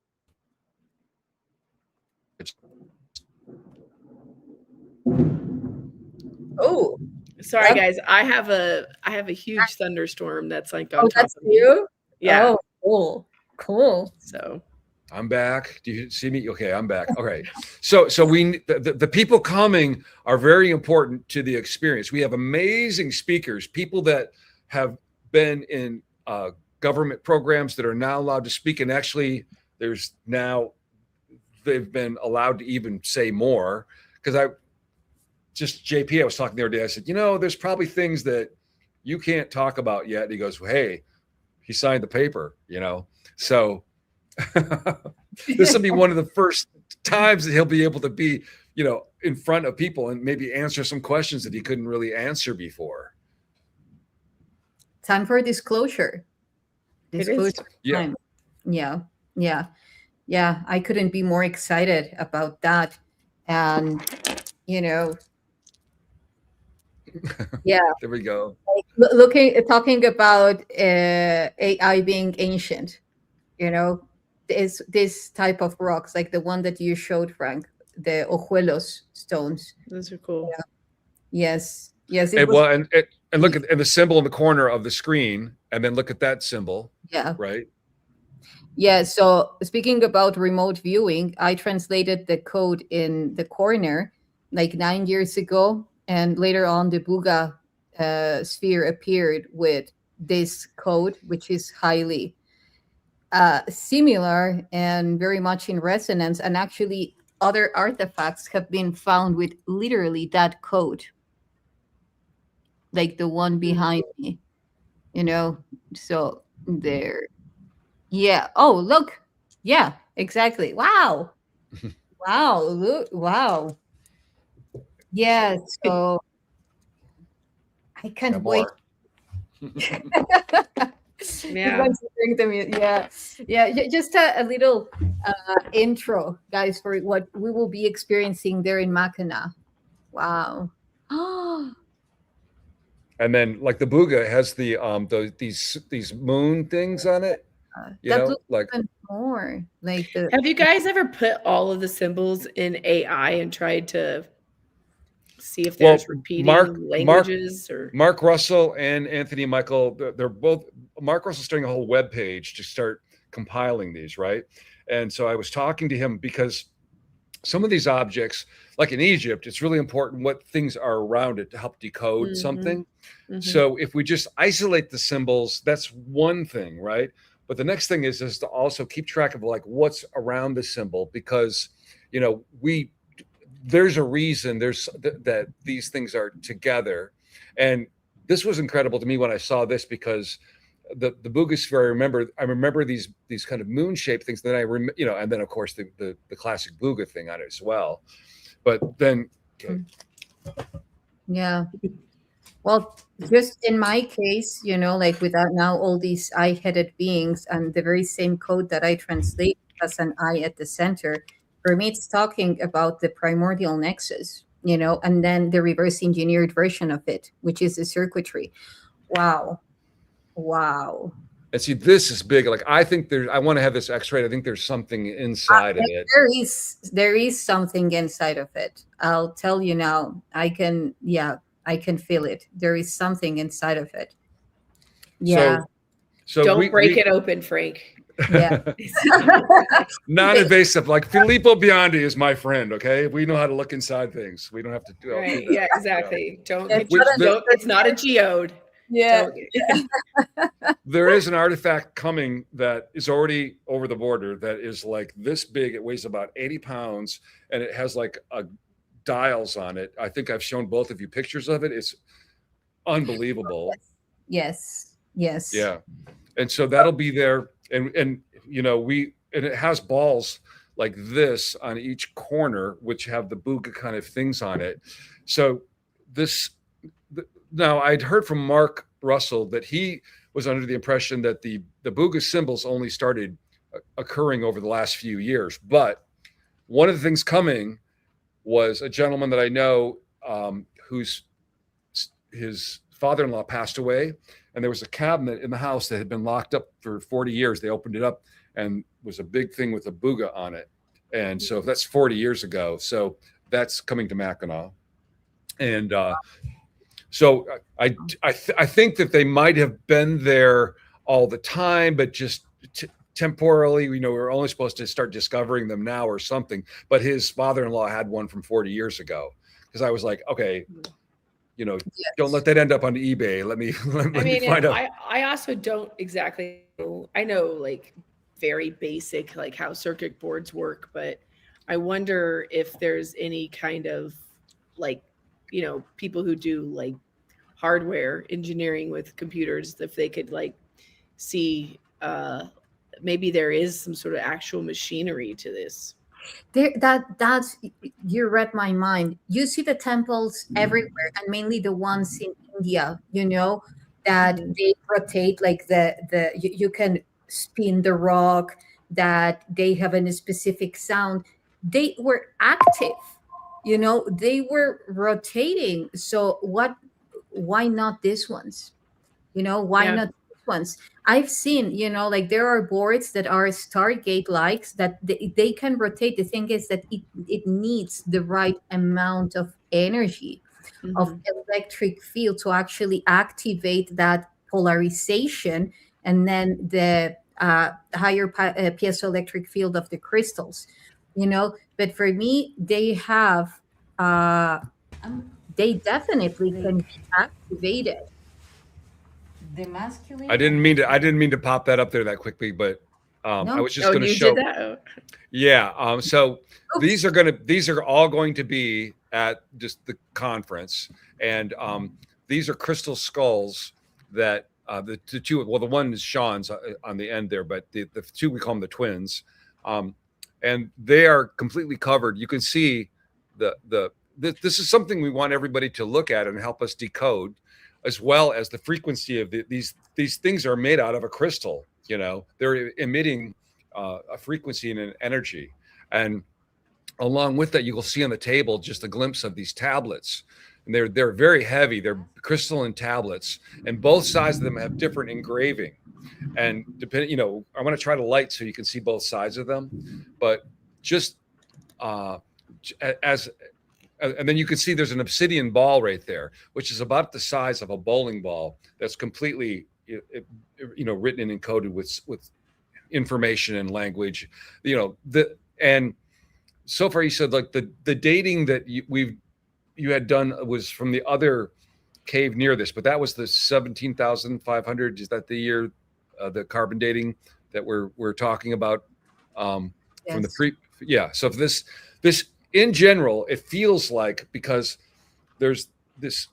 oh, Sorry, guys. I have a huge thunderstorm that's like on top that's of me. you? Yeah. Oh, cool. So I'm back. Do you see me? Okay, I'm back. Okay. So the people coming are very important to the experience. We have amazing speakers, people that have been in government programs that are now allowed to speak. And actually, they've been allowed to even say more. Because JP, I was talking the other day, I said, there's probably things that you can't talk about yet. And he goes, well, hey, he signed the paper, So this will be one of the first times that he'll be able to be, in front of people and maybe answer some questions that he couldn't really answer before. Time for disclosure. Disclosure time. Yeah. I couldn't be more excited about that. And, yeah. There we go. Talking about AI being ancient, this type of rocks, like the one that you showed, Frank, the Ojuelos stones. those are cool. Yeah. Yes. And look at the symbol in the corner of the screen, and then look at that symbol. Yeah. Right. Yeah. So speaking about remote viewing, I translated the code in the corner like 9 years ago, and later on the Buga sphere appeared with this code, which is highly similar and very much in resonance. And actually, other artifacts have been found with literally that code, like the one behind me. So there. Yeah. Oh, look. Yeah. Exactly. Wow. Wow. Look. Wow. Yeah. So I Yeah, can't wait. more. He's Yeah. going to bring them in. Yeah. Yeah. Just a little intro, guys, for what we will be experiencing there in Mackinaw. Wow. Oh, And then like the Booga has these moon things on it, that looks like even more like the. Have you guys ever put all of the symbols in AI and tried to see if there's well, repeating Mark languages or Mark Russell and Anthony Michael, they're both. Mark Russell's starting a whole web page to start compiling these, right? And so I was talking to him because some of these objects, like in Egypt, it's really important what things are around it to help decode Mhm. something. Mhm. So if we just isolate the symbols, that's one thing, right? But the next thing is to also keep track of like what's around the symbol, because we there's a reason that these things are together. And this was incredible to me when I saw this, because the Boogosphere, I remember these kind of moon shaped things. Then and then of course the classic Booga thing on it as well. But then, okay, Yeah. Well, just in my case, like without now all these eye-headed beings and the very same code that I translate as an eye at the center, for me, it's talking about the primordial nexus, and then the reverse engineered version of it, which is the circuitry. Wow. Wow. and see, this is big. Like I want to have this X-ray. I think there's something inside of it. There is something inside of it. I'll tell you now. Yeah, I can feel it. There is something inside of it. Yeah. So so Don't break we it open, Frank. Yeah. non-invasive. Like Filippo Biondi is my friend. Okay, we know how to look inside things. We don't have to do Right. that. Yeah, exactly. Don't Yeah, get Which don't it's not a geode. yeah. Don't there is an artifact coming that is already over the border that is like this big. It weighs about 80 pounds, and it has like dials on it. I think I've shown both of you pictures of it. It's unbelievable. Yes. Yes. Yeah. And so that'll be there. And it has balls like this on each corner, which have the Booga kind of things on it. So this now I'd heard from Mark Russell that he was under the impression that the Booga symbols only started occurring over the last few years. But one of the things coming was a gentleman that I know, whose his father-in-law passed away, and there was a cabinet in the house that had been locked up for 40 years. They opened it up, and was a big thing with a Booga on it. And so that's 40 years ago. So that's coming to Mackinaw. And so I think that they might have been there all the time, but just temporarily, we're only supposed to start discovering them now or something. But his father-in-law had one from 40 years ago, because I was like, okay, don't let that end up on eBay. Let me I me mean, find out. I also don't exactly know. I know like very basic like how circuit boards work, but I wonder if there's any kind of like, people who do like hardware engineering with computers, if they could like see maybe there is some sort of actual machinery to this. That's you read my mind. You see the temples everywhere, and mainly the ones in India. That Mhm. they rotate like you can spin the rock. That they have a specific sound. They were active. They were rotating. So what? Why not these ones? Why Yeah. not these ones? I've seen, like there are boards that are Stargate likes that they can rotate. The thing is that it needs the right amount of energy, of Hmm. electric field to actually activate that polarization, and then the higher piezoelectric field of the crystals. But for me, uh, they definitely can be activated. The I masculine and didn't the mean to. I didn't mean to pop that up there that quickly, but I no. was just Oh, going to you did show. that? Oh. Yeah. So Oops. these are all going to be at just the conference, and these are crystal skulls that the two. Well, the one is Sean's on the end there, but the two, we call them the twins. and they are completely covered. You can see this is something we want everybody to look at and help us decode, as well as the frequency of these things are made out of a crystal. You know, they're emitting a frequency and an energy, and along with that, you will see on the table just a glimpse of these tablets. And they're very heavy. They're crystalline tablets, and both sides of them have different engraving. And depending, you know, I want to try to light so you can see both sides of them, but just uh, as and then you can see there's an obsidian ball right there, which is about the size of a bowling ball. That's completely, you know, written and encoded with information and language. You know, and so far you said like the dating that you had done was from the other cave near this, but that was the 17,500. Is that the year, the carbon dating that we're talking about, from the Yes. yeah. So if this in general, it feels like, because there's this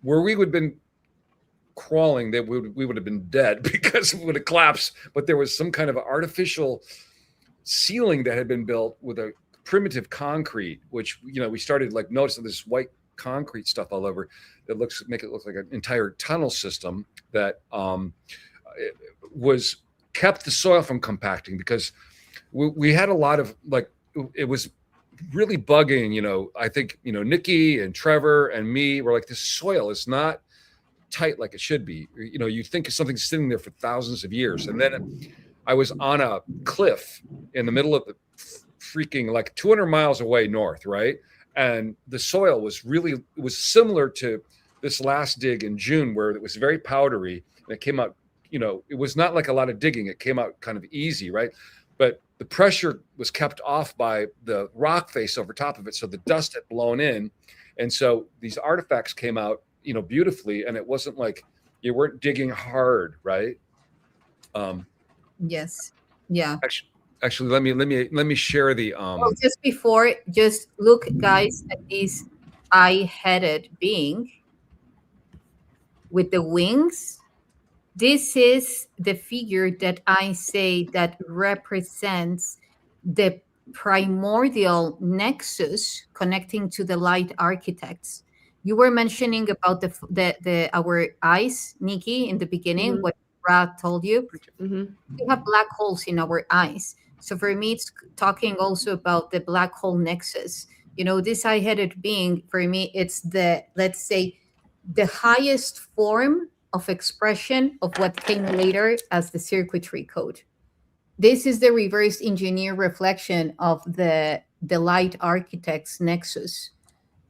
where we would have been crawling, that we would have been dead because it would have collapsed, but there was some kind of artificial ceiling that had been built with a primitive concrete, which, you know, we started like noticing this white concrete stuff all over that make it look like an entire tunnel system that was kept the soil from compacting, because we had a lot of like, it was really bugging, you know. I think, you know, Nikki and Trevor and me were like, this soil is not tight like it should be. You know, you think something's sitting there for thousands of years, and then I was on a cliff in the middle of the freaking, like 200 miles away north, right? And the soil was similar to this last dig in June, where it was very powdery and it came out, you know, it was not like a lot of digging. It came out kind of easy, right? But the pressure was kept off by the rock face over top of it. So the dust had blown in. And so these artifacts came out, you know, beautifully. And it wasn't like you weren't digging hard, right? Yes. Yeah. Actually, let me share the Well, just before, just look, guys, at this eye-headed being with the wings. This is the figure that I say that represents the primordial nexus connecting to the light architects. You were mentioning about the our eyes, Nikki, in the beginning, Mhm. what Brad told you. Mhm. We have black holes in our eyes. So for me, it's talking also about the black hole nexus. You know, this eye-headed being, for me, it's the, let's say, the highest form of expression of what came later as the circuitry code. This is the reverse engineer reflection of the light architect's nexus,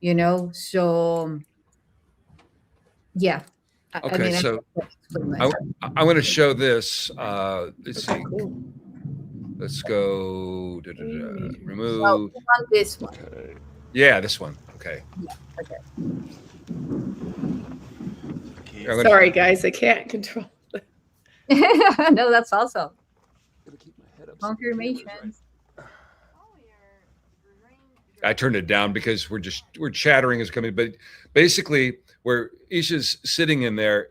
you know? So yeah. I okay, mean, I so can't explain I, myself. I want to show this. Let's see. Cool. Let's go. Well, Remove. we want this one. Okay. Yeah, this one. Okay. Yeah, okay. I'm gonna Sorry, guys, I can't control. No, that's awesome. keep my head up so the camera's Confirmations. I turned it down because we're chattering is coming, but basically where Yssah's sitting in there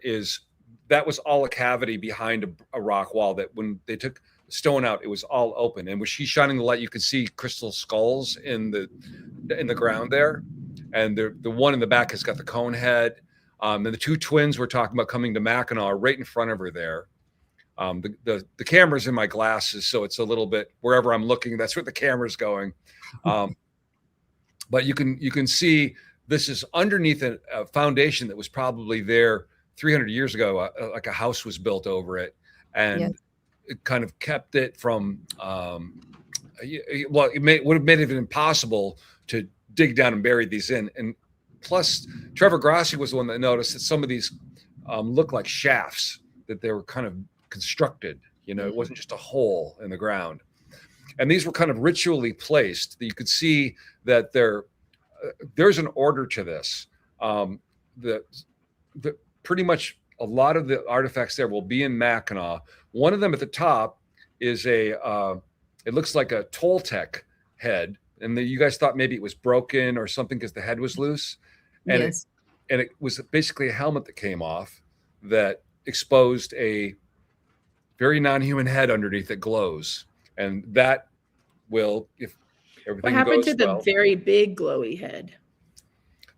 that was all a cavity behind a rock wall that when they took the stone out, it was all open. And when she's shining the light, you can see crystal skulls in the ground there. And the one in the back has got the cone head. And the two twins we're talking about coming to Mackinaw are right in front of her there. The camera's in my glasses, so it's a little bit wherever I'm looking, that's where the camera's going. But you can see this is underneath a foundation that was probably there 300 years ago. Like a house was built over it, and Yes. it kind of kept it from. Well, would have made it impossible to dig down and bury these in. And plus, Trevor Grassi was the one that noticed that some of these look like shafts, that they were kind of constructed. You know, it wasn't just a hole in the ground. And these were kind of ritually placed. You could see that there's an order to this. The pretty much a lot of the artifacts there will be in Mackinaw. One of them at the top is it looks like a Toltec head, and you guys thought maybe it was broken or something because the head was loose, and Yes. it was basically a helmet that came off that exposed a very non-human head underneath that glows, and that will, if What everything happened to goes the well. very big glowy head?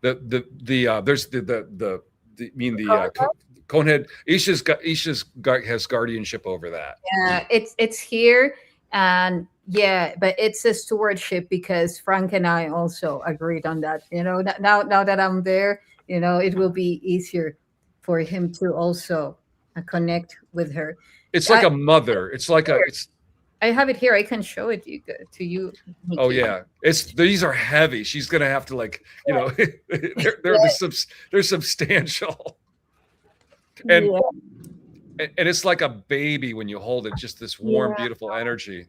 There's the I mean the Conehead. Isha's has guardianship over that. Yeah, it's here, and yeah, but it's a stewardship because Frank and I also agreed on that. Now that I'm there, it will be easier for him to also connect with her. It's like I a mother. It's like a here. it's I have it here. I can show it to you, oh Nikki. yeah. It's these are heavy. She's gonna have to like, they're substantial. And Yeah, and it's like a baby when you hold it, just this warm, yeah. beautiful energy.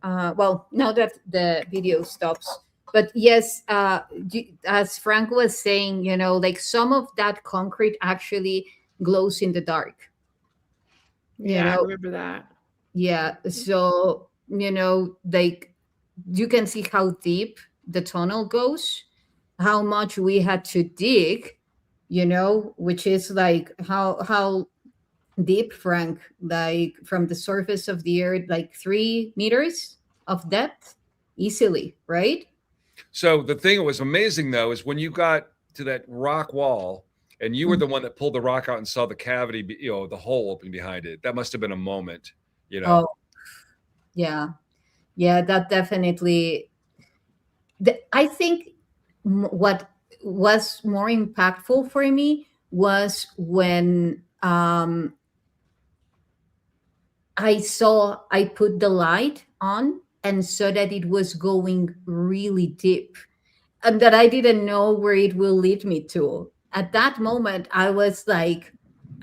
Well, now that the video stops, but yes, as Frank was saying, like some of that concrete actually glows in the dark. You Yeah, I know, remember that. yeah. So like you can see how deep the tunnel goes, how much we had to dig. Which is like how deep, Frank, like from the surface of the earth, like 3 meters of depth easily, right? So the thing that was amazing though is when you got to that rock wall and you were Mhm. the one that pulled the rock out and saw the cavity, the hole open behind it. That must have been a moment, you know. Oh, yeah. Yeah, that definitely. I think what was more impactful for me was when I put the light on and saw that it was going really deep and that I didn't know where it will lead me to. At that moment, I was like,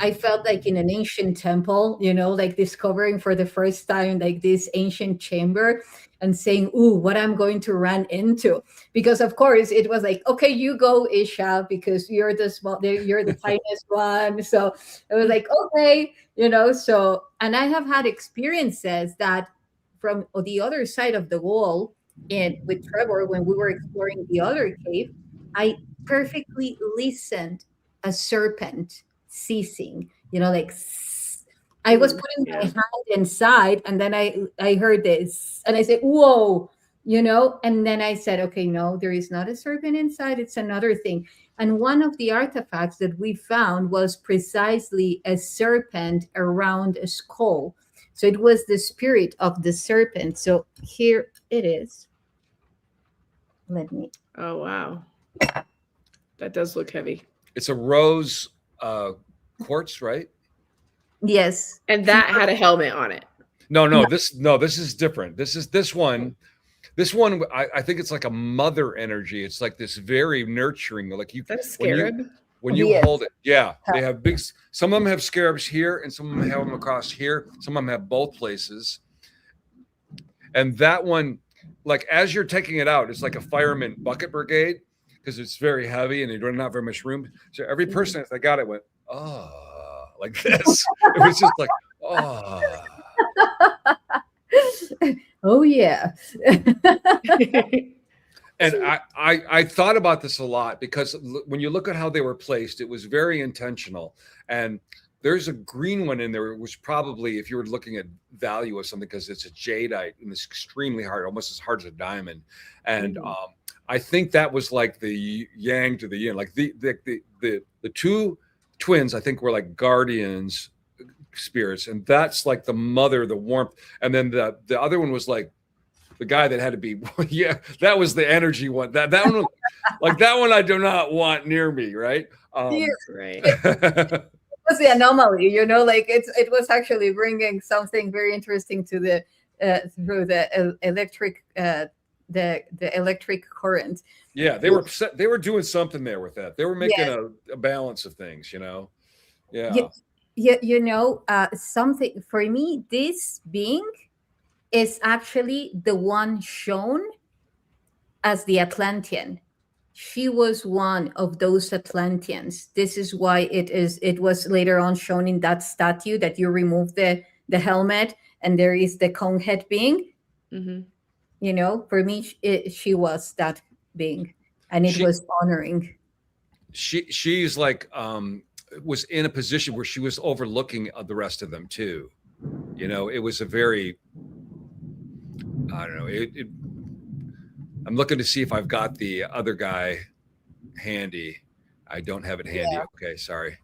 I felt like in an ancient temple, like discovering for the first time like this ancient chamber and saying, "Ooh, what I'm going to run into." Because of course it was like, "Okay, you go, Isha, because you're the tiniest one." So it was like, "Okay," So, and I have had experiences that from the other side of the wall and with Trevor when we were exploring the other cave, I perfectly listened a serpent ceasing. Like I was putting my Yeah. hand inside, and then I heard this, and I said, "Whoa!" And then I said, "Okay, no, there is not a serpent inside. It's another thing." And one of the artifacts that we found was precisely a serpent around a skull. So it was the spirit of the serpent. So here it is. Let me. Oh wow, that does look heavy. It's a rose quartz, right? Yes. And that had a helmet on it. No, this is different. This one. This one, I think it's like a mother energy. It's like this very nurturing. Like Is that a when you scarab? when you Yes. hold it, yeah, they have big. Some of them have scarabs here, and some of them have them across here. Some of them have both places. And that one, like as you're taking it out, it's like a fireman bucket brigade because it's very heavy and they don't have very much room. So every person as they got it went, oh, like this. It was just like, oh. Oh yeah. And I thought about this a lot because when you look at how they were placed, it was very intentional. And there's a green one in there, which probably, if you were looking at value of something, because it's a jadeite and it's extremely hard, almost as hard as a diamond. And I think that was like the yang to the yin, like the two twins. I think were like guardians spirits, and that's like the mother, the warmth, and then the other one was like the guy that had to be yeah, that was the energy one. That one, like that one I do not want near me, right? Yeah, Right. it was the anomaly, like it was actually bringing something very interesting to the through the electric the electric current. Yeah, they were doing something there with that. They were making Yes. a balance of things, Yeah, Yeah. yeah, something for me, this being is actually the one shown as the Atlantean. She was one of those Atlanteans. This is why it was later on shown in that statue that you remove the helmet and there is the cone head being. Hmm. For me, she was that being, and it She was honoring. she's like was in a position where she was overlooking the rest of them too. It was a very I don't know. I'm looking to see if I've got the other guy handy. I don't have it handy. Yeah. Okay, sorry.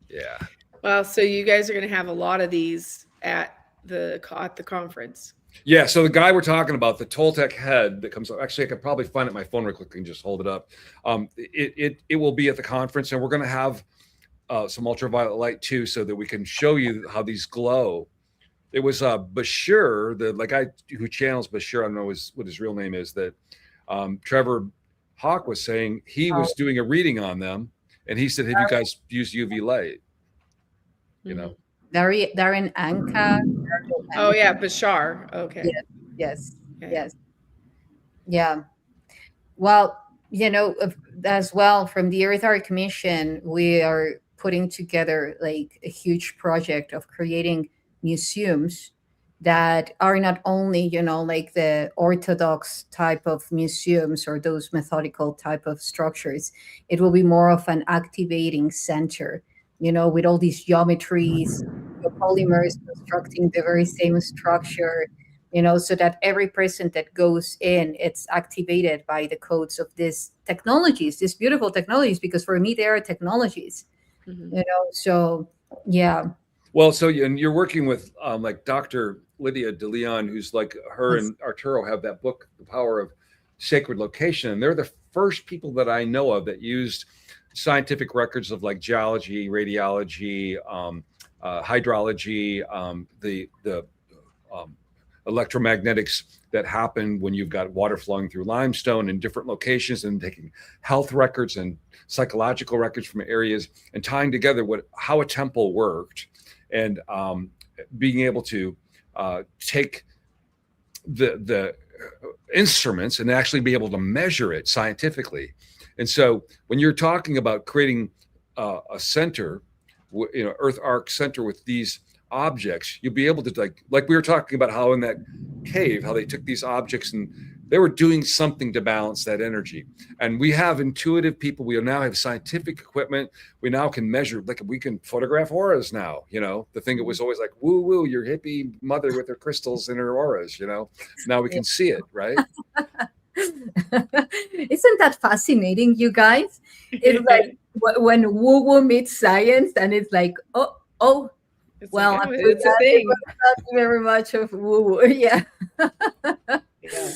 Yeah. Well, so you guys are going to have a lot of these at the conference. Yeah, so the guy we're talking about, the Toltec head that comes up. Actually, I could probably find it on my phone real quick and just hold it up. It will be at the conference, and we're going to have some ultraviolet light too, so that we can show you how these glow. It was Bashir, the guy who channels Bashir. I don't know what his real name is. That Trevor Hawk was saying he Oh, was doing a reading on them, and he said, "Have you guys used UV light?" You Mhm. know. Darren Anka. Oh yeah, Bashar. Okay. Yes, yes, Okay. yes. Yeah. Well, as well from the Earth Hour Commission, we are putting together like a huge project of creating museums that are not only, like the orthodox type of museums or those methodical type of structures. It will be more of an activating center, with all these geometries, the polymers constructing the very same structure, so that every person that goes in, it's activated by the codes of these technologies, these beautiful technologies, because for me, they are technologies, Mhm. so yeah. Well, so and you're working with like Dr. Lydia DeLeon, who's like her Yes. and Arturo have that book, The Power of Sacred Location. And they're the first people that I know of that used scientific records of like geology, radiology, hydrology, the um, electromagnetics that happen when you've got water flowing through limestone in different locations, and taking health records and psychological records from areas and tying together how a temple worked, and being able to take the instruments and actually be able to measure it scientifically. And so when you're talking about creating a center, Earth Arc Center with these objects, you'll be able to like we were talking about how in that cave, how they took these objects and they were doing something to balance that energy. And we have intuitive people. We now have scientific equipment. We now can measure, like we can photograph auras now. The thing that was always like woo woo, your hippie mother with her crystals in her auras. Now we Yeah. can see it, right? Isn't that fascinating, you guys? It's like when woo woo meets science, and it's like, oh, It's like, well, oh, I'm it's a forgetting thing. very much of woo woo. Yeah. Yeah.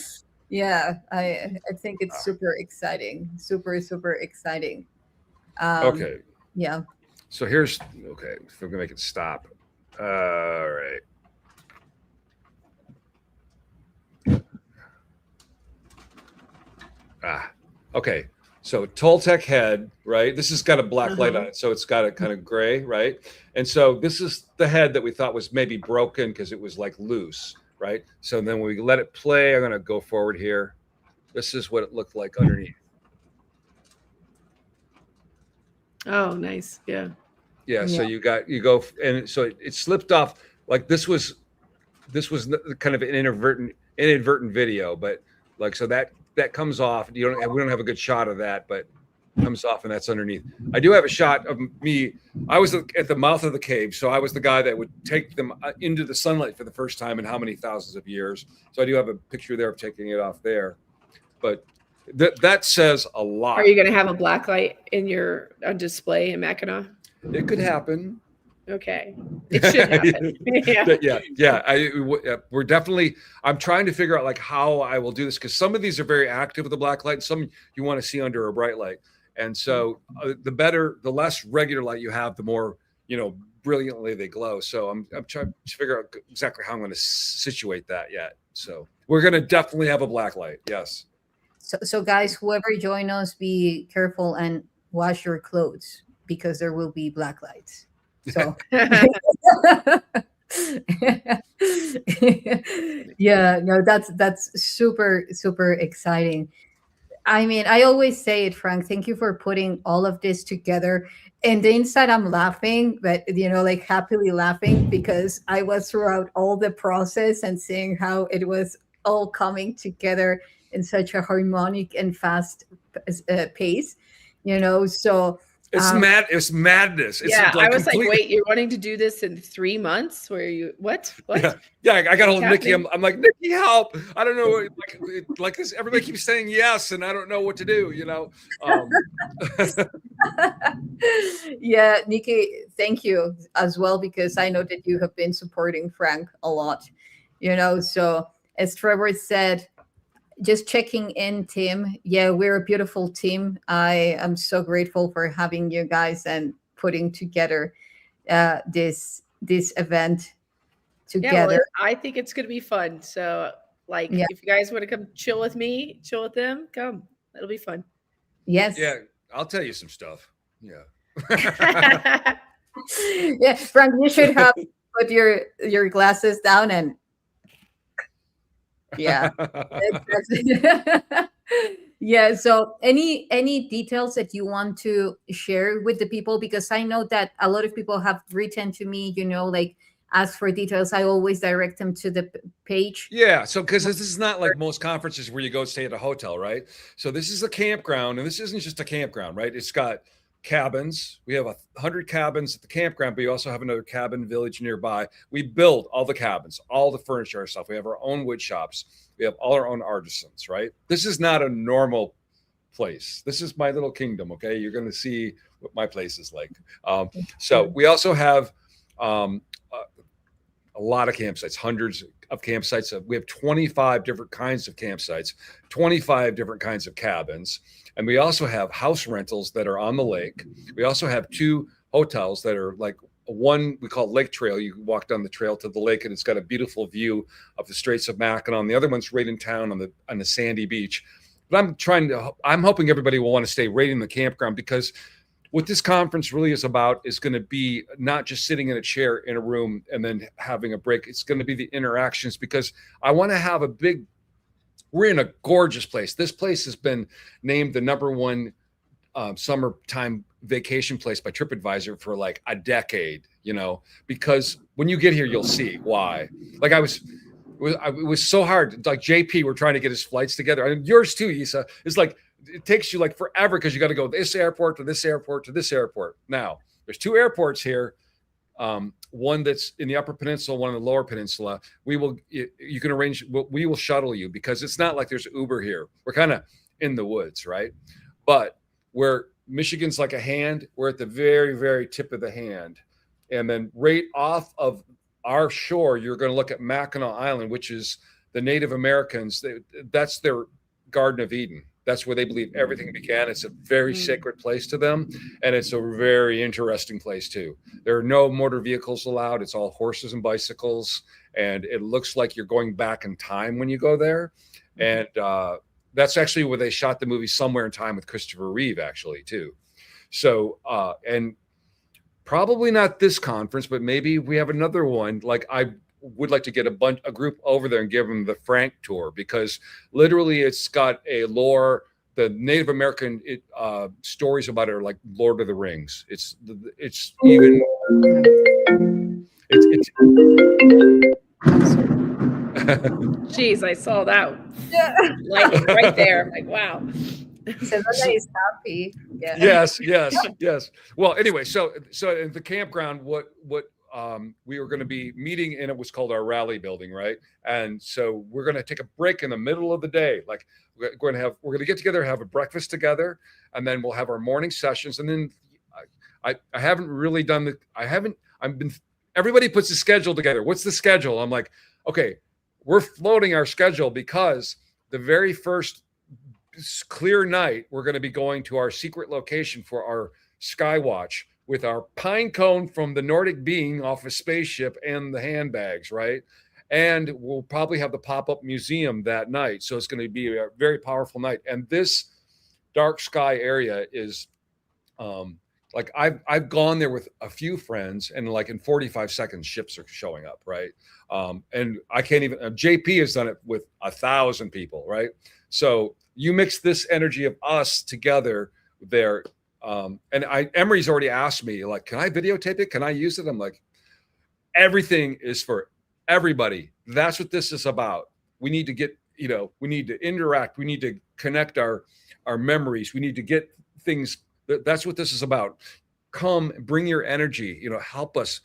Yeah, I think it's super exciting, super super exciting. Um, Okay, yeah. so here's okay. So we're gonna make it stop. All right. Ah, okay. So Toltec head, right? This has got a black light Uh-huh. on it, so it's got a kind of gray, right? And so this is the head that we thought was maybe broken because it was like loose, right? So then when we let it play, I'm gonna go forward here. This is what it looked like underneath. Oh, nice. Yeah. Yeah. So Yeah. you go, and so it slipped off. Like this was kind of an inadvertent video, but like so that comes off. We don't have a good shot of that, but comes off, and that's underneath. I do have a shot of me. I was at the mouth of the cave, so I was the guy that would take them into the sunlight for the first time in how many thousands of years. So I do have a picture there of taking it off there, but that says a Are lot. you going to have a black light in your on display in Mackinaw? It could happen. Okay. It should happen. Yeah. Yeah. We're definitely. I'm trying to figure out like how I will do this, because some of these are very active with the black light, and some you want to see under a bright light. And so the less regular light you have, the more brilliantly they glow. So I'm trying to figure out exactly how I'm going to situate that yet. So we're going to definitely have a black light. Yes. So guys, whoever join us, be careful and wash your clothes because there will be black lights. So yeah, no, that's super super exciting. I mean, I always say it, Frank. Thank you for putting all of this together. And the inside, I'm laughing, but like happily laughing because I was throughout all the process and seeing how it was all coming together in such a harmonic and fast pace. So It's Um, mad. It's madness. It's Yeah, I like was like, complete. wait, you're wanting to do this in 3 months? Where you what? Yeah, What? yeah. I got a What's hold of Nikki. happening? I'm like, Nikki, help! I don't know. Like this, everybody keeps saying yes, and I don't know what to do. Um, yeah, Nikki, thank you as well, because I know that you have been supporting Frank a lot, So, as Trevor said, just checking in, Tim. Yeah, we're a beautiful team. I am so grateful for having you guys and putting together this event Yeah, well, together. I think it's gonna be fun. So, like, Yeah. if you guys want to come chill with me, chill with them, come. It'll be fun. yeah, Yes. I'll tell you some stuff. Yeah. Yeah, Frank, you should have put your glasses down and yeah. Exactly. Yeah. So, any details that you want to share with the people? Because I know that a lot of people have written to me, like ask for details. I always direct them to the page. Yeah, so because this is not like most conferences where you go stay at a hotel, right? So this is a campground, and this isn't just a campground, right? It's got cabins. We have 100 cabins at the campground, but you also have another cabin village nearby. We build all the cabins, all the furniture ourselves. We have our own wood shops. We have all our own artisans, right? This is not a normal place. This is my little kingdom. Okay, you're going to see what my place is like. So we also have um, a lot of campsites, hundreds of campsites. We have 25 different kinds of campsites, 25 different kinds of cabins. And we also have house rentals that are on the lake. We also have 2 hotels that are like one we call Lake Trail. You walk down the trail to the lake, and it's got a beautiful view of the Straits of Mackinaw. And the other one's right in town on the sandy beach. But I'm hoping everybody will want to stay right in the campground, because what this conference really is about is going to be not just sitting in a chair in a room and then having a break. It's going to be the interactions, because I want to have we're in a gorgeous place. This place has been named the #1 summertime vacation place by TripAdvisor for like a decade, because when you get here, you'll see why. Like it was so hard. Like JP, we're trying to get his flights together. And yours too, Yssah. It's like, it takes you like forever, because you got to go this airport to this airport to this airport. Now, there's 2 airports here. One that's in the Upper Peninsula, one in the Lower Peninsula. You can arrange, we will shuttle you, because it's not like there's Uber here. We're kind of in the woods, right? But where Michigan's like a hand, we're at the very, very tip of the hand. And then right off of our shore, you're going to look at Mackinaw Island, which is the Native Americans. That's their Garden of Eden. That's where they believe everything began. It's a very sacred place to them. And it's a very interesting place too. There are no motor vehicles allowed. It's all horses and bicycles. And it looks like you're going back in time when you go there. And that's actually where they shot the movie Somewhere in Time with Christopher Reeve, actually, too. So, and probably not this conference, but maybe we have another one. Like, I would like to get a group over there and give them the Frank tour, because literally it's got a lore. The Native American stories about it are like Lord of the Rings. It's even it's Jeez, I saw that Yeah. like right there. I'm like, wow. Savannah is happy. Yeah. yes. Well, anyway, so at the campground, what we were going to be meeting, and it was called our rally building, right? And so we're going to take a break in the middle of the day. Like, we're going to get together, have a breakfast together, and then we'll have our morning sessions. And then I haven't really done everybody puts a schedule together. What's the schedule? I'm like, okay, we're floating our schedule, because the very first clear night, we're going to be going to our secret location for our sky watch, with our pine cone from the Nordic Being off a spaceship and the handbags, right? And we'll probably have the pop-up museum that night. So it's going to be a very powerful night. And this dark sky area is like, I've gone there with a few friends, and like in 45 seconds, ships are showing up, right? And I can't even, JP has done it with 1,000 people, right? So you mix this energy of us together there. And Emery's already asked me, like, can I videotape it? Can I use it? I'm like, everything is for everybody. That's what this is about. We need to get, we need to interact. We need to connect our memories. We need to get things That's what this is about. Come, bring your energy, help us,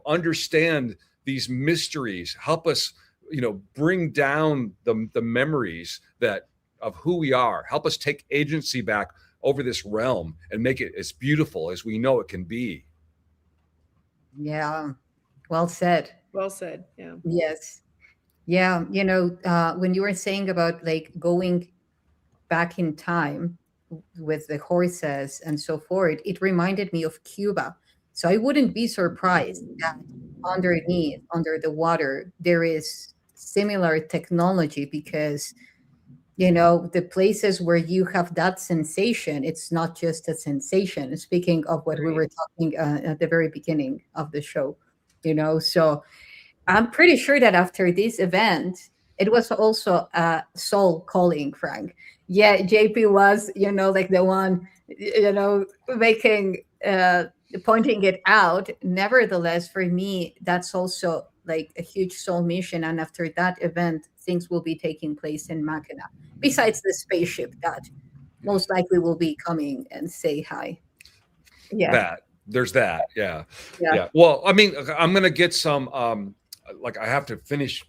understand these mysteries, help us, bring down the memories that of who we are, help us take agency back over this realm and make it as beautiful as we know it can be. Yeah. Well said. Well said. Yeah. Yes. Yeah. When you were saying about like going back in time with the horses and so forth, it reminded me of Cuba. So I wouldn't be surprised that underneath, under the water, there is similar technology because, the places where you have that sensation, it's not just a sensation. Speaking of what we Right. were talking at the very beginning of the show, so I'm pretty sure that after this event, it was also soul calling, Frank. Yeah, JP was, like the one, making, pointing it out. Nevertheless, for me, that's also like a huge soul mission. And after that event, things will be taking place in Mackinaw, besides the spaceship that most likely will be coming and say hi. Yeah, That there's that, yeah. yeah. Yeah, well, I mean, I'm gonna get some like, I have to finish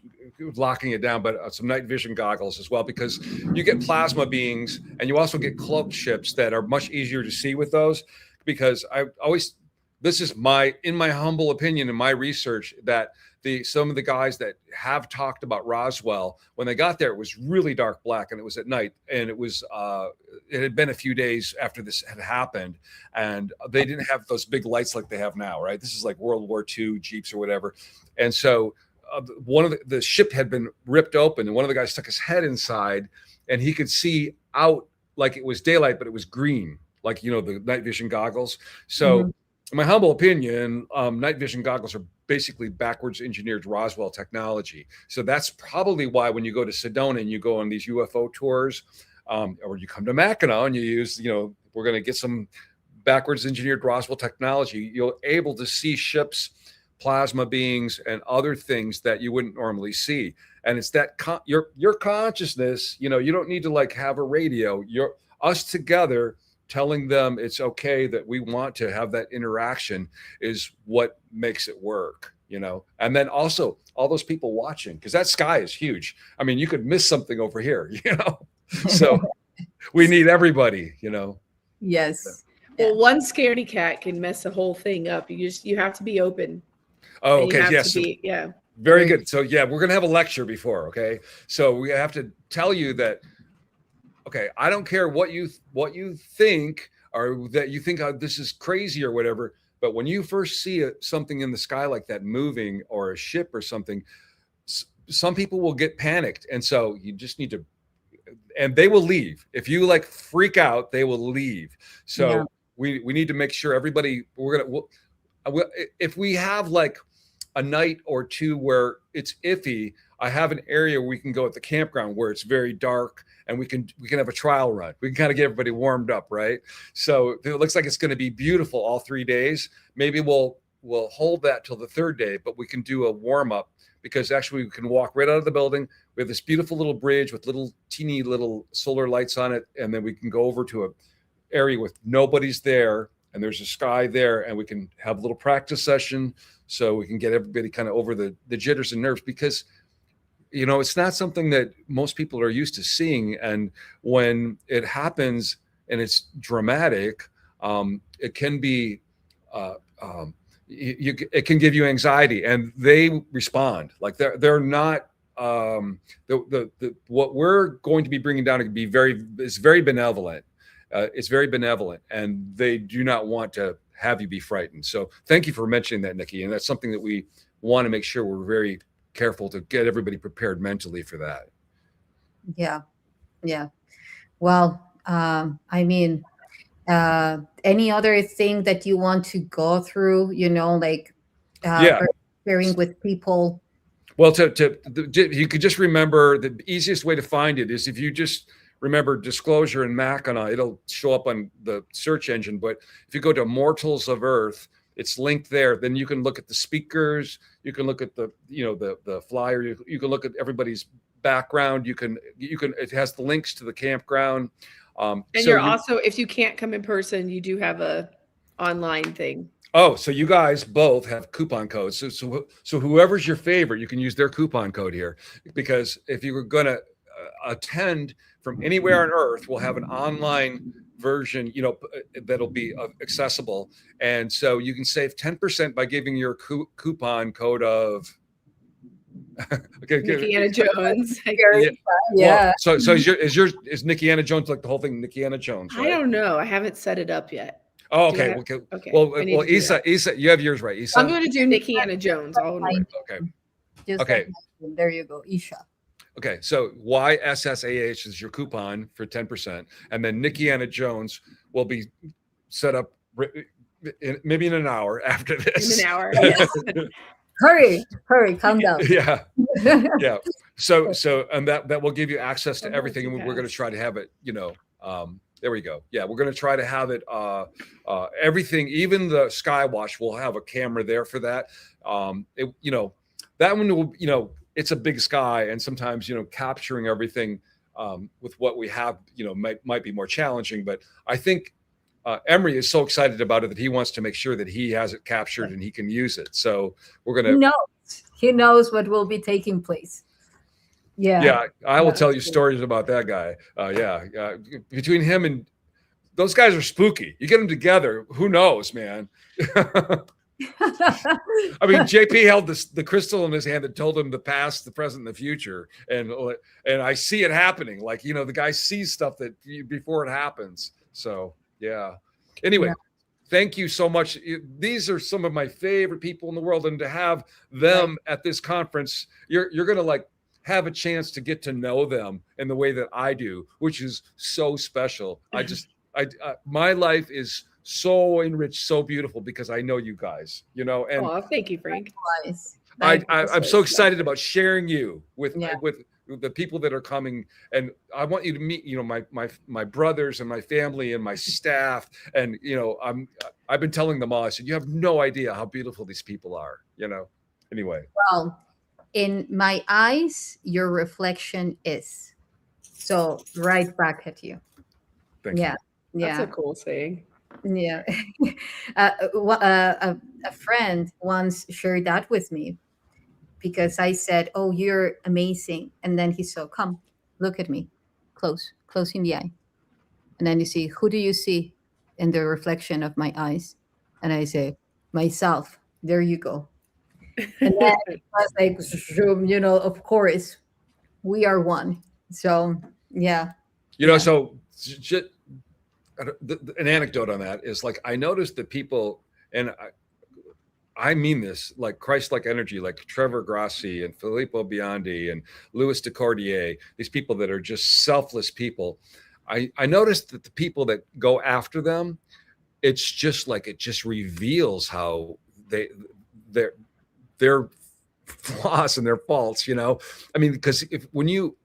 locking it down, but some night vision goggles as well, because you get plasma beings and you also get cloaked ships that are much easier to see with those. Because I always, this is in my humble opinion, in my research, that some of the guys that have talked about Roswell, when they got there, it was really dark black and it was at night, and it had been a few days after this had happened, and they didn't have those big lights like they have now, right? This is like World War II Jeeps or whatever. And so one of the ship had been ripped open, and one of the guys stuck his head inside, and he could see out like it was daylight, but it was green, like, the night vision goggles. So Mhm. in my humble opinion, night vision goggles are basically backwards engineered Roswell technology. So that's probably why when you go to Sedona and you go on these UFO tours, or you come to Mackinac and you use, we're going to get some backwards engineered Roswell technology, you're able to see ships, plasma beings, and other things that you wouldn't normally see. And it's that your consciousness, you don't need to like have a radio. You're us together telling them it's okay, that we want to have that interaction, is what makes it work, and then also all those people watching, because that sky is huge. I mean, you could miss something over here. So we need everybody. Yes. Well, one scaredy cat can mess the whole thing up. You have to be open, Oh, and you okay, have to yes. be, yeah. Very good. So yeah, we're gonna have a lecture before, okay? So we have to tell you that, okay, I don't care what you think, or that you think, this is crazy or whatever, but when you first see something in the sky like that moving, or a ship or something, some people will get panicked, and so you just need to, and they will leave. If you like freak out, they will leave. So Yeah. we need to make sure everybody, if we have like a night or two where it's iffy, I have an area where we can go at the campground where it's very dark, and we can have a trial run. We can kind of get everybody warmed up, right? So it looks like it's going to be beautiful all 3 days. Maybe we'll hold that till the third day, but we can do a warm up, because actually we can walk right out of the building. We have this beautiful little bridge with little teeny little solar lights on it, and then we can go over to a area with nobody's there, and there's a sky there, and we can have a little practice session, so we can get everybody kind of over the jitters and nerves, because it's not something that most people are used to seeing. And when it happens and it's dramatic, it can be it can give you anxiety, and they respond like they're not what we're going to be bringing down to be is very benevolent. It's very benevolent, and they do not want to have you be frightened. So thank you for mentioning that, Nikki. And that's something that we want to make sure we're very careful to get everybody prepared mentally for that. Yeah. Yeah. Well, I mean, any other thing that you want to go through, like Yeah. sharing with people? Well, you could just remember the easiest way to find it is if you just remember disclosure in Mackinaw, it'll show up on the search engine. But if you go to Mortals of Earth, it's linked there. Then you can look at the speakers. You can look at the flyer. You can look at everybody's background. You can it has the links to the campground. And So you're you also, if you can't come in person, you do have a online thing. Oh, so you guys both have coupon codes. So whoever's your favorite, you can use their coupon code here, because if you were going to attend from anywhere on Earth, we'll have an online version, that'll be accessible, and so you can save 10% by giving your coupon code of. Okay, Nikki Anna Jones. yeah. Very Well, yeah. so is Nikki Anna Jones, like the whole thing, Nikki Anna Jones, I right? don't know. I haven't set it up yet. Oh, Do I okay. have? Okay. Okay, Well, I need to do that. Issa, you have yours right. I'm Issa. going to do Nikki Anna Jones, all in My one. Okay. name, just like Okay. my name. There you go, Yssah. Okay, so YSSAH is your coupon for 10%, and then Nikki Anna Jones will be set up maybe in an hour after In an this. hour. Yes. Hurry, calm down. Yeah, yeah. So and that will give you access to Oh, everything, too and we're going to fast. try to have it. There we go. Yeah, we're going to try to have it. Everything, even the Skywatch, will have a camera there for that. That one will. It's a big sky, and sometimes capturing everything with what we have, might be more challenging. But I think Emery is so excited about it that he wants to make sure that he has it captured and he can use it. So we're He gonna. knows. He knows what will be taking place. Yeah. Yeah, I will Yeah, tell you that's cool. stories about that guy. Between him and those guys are spooky. You get them together, who knows, man? I mean, JP held the crystal in his hand that told him the past, the present, and the future, and I see it happening. Like the guy sees stuff that before it happens. So yeah. Anyway, Yeah. thank you so much. These are some of my favorite people in the world, and to have Right. them at this conference, you're gonna like have a chance to get to know them in the way that I do, which is so special. My life is so enriched, so beautiful because I know you guys, and Oh, thank you, Frank. Nice. I'm so so excited special. about sharing you Yeah. with the people that are coming, and I want you to meet, my brothers and my family and my staff, and I've been telling them all. I said, you have no idea how beautiful these people are. Anyway, Well, in my eyes, your reflection is. So right back at you. thank Yeah. you. That's a Yeah. cool saying. Yeah. A friend once shared that with me because I said, "Oh, you're amazing," and then he said, "Come, look at me, close in the eye," and then you see, who do you see in the reflection of my eyes? And I say, myself. There you go. And then it was like, zoom, of course, we are one. So yeah, yeah. So an anecdote on that is, like, I noticed that people, and I mean this, like Christ-like energy, like Trevor Grassi and Filippo Biondi and Louis Decordier, these people that are just selfless people. I noticed that the people that go after them, it's just like, it just reveals how their their flaws and their faults. I mean, because when you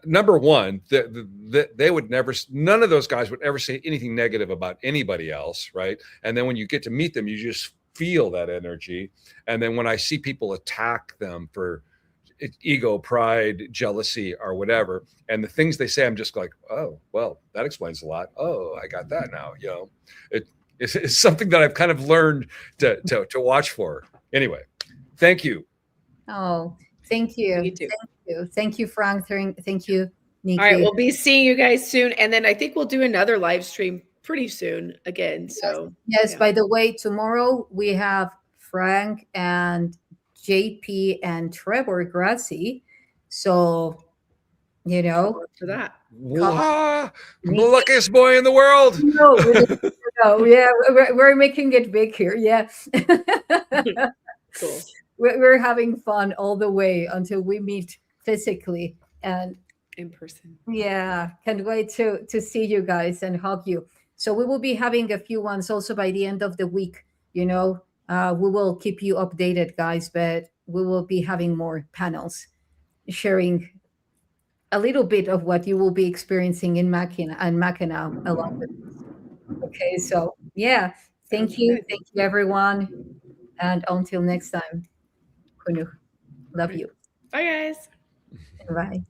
number one, they would never, none of those guys would ever say anything negative about anybody else, right? And then when you get to meet them, you just feel that energy. And then when I see people attack them for ego, pride, jealousy, or whatever, and the things they say, I'm just like, oh, well, that explains a lot. Oh, I got that now. It's something that I've kind of learned to watch for. Anyway, thank you. Oh, thank you. Me too. Thank you. Thank you, Frank. Thank you, All right, Nikki. we'll be seeing you guys soon, and then I think we'll do another live stream pretty soon again. So Yes, yeah. by the way, tomorrow we have Frank and JP and Trevor Grassi. So, For that. Wow, I'm the luckiest boy in the world. no, yeah, we're making it big here. Yeah. Cool. We're having fun all the way until we meet physically. And In person. yeah, can't wait to see you guys and hug you. So we will be having a few ones also by the end of the week. We will keep you updated, guys, but we will be having more panels sharing a little bit of what you will be experiencing in Mackinaw along with us. Okay, so yeah, Sounds thank you, good. everyone, and until next time, Kunu, love you, Bye, guys. bye.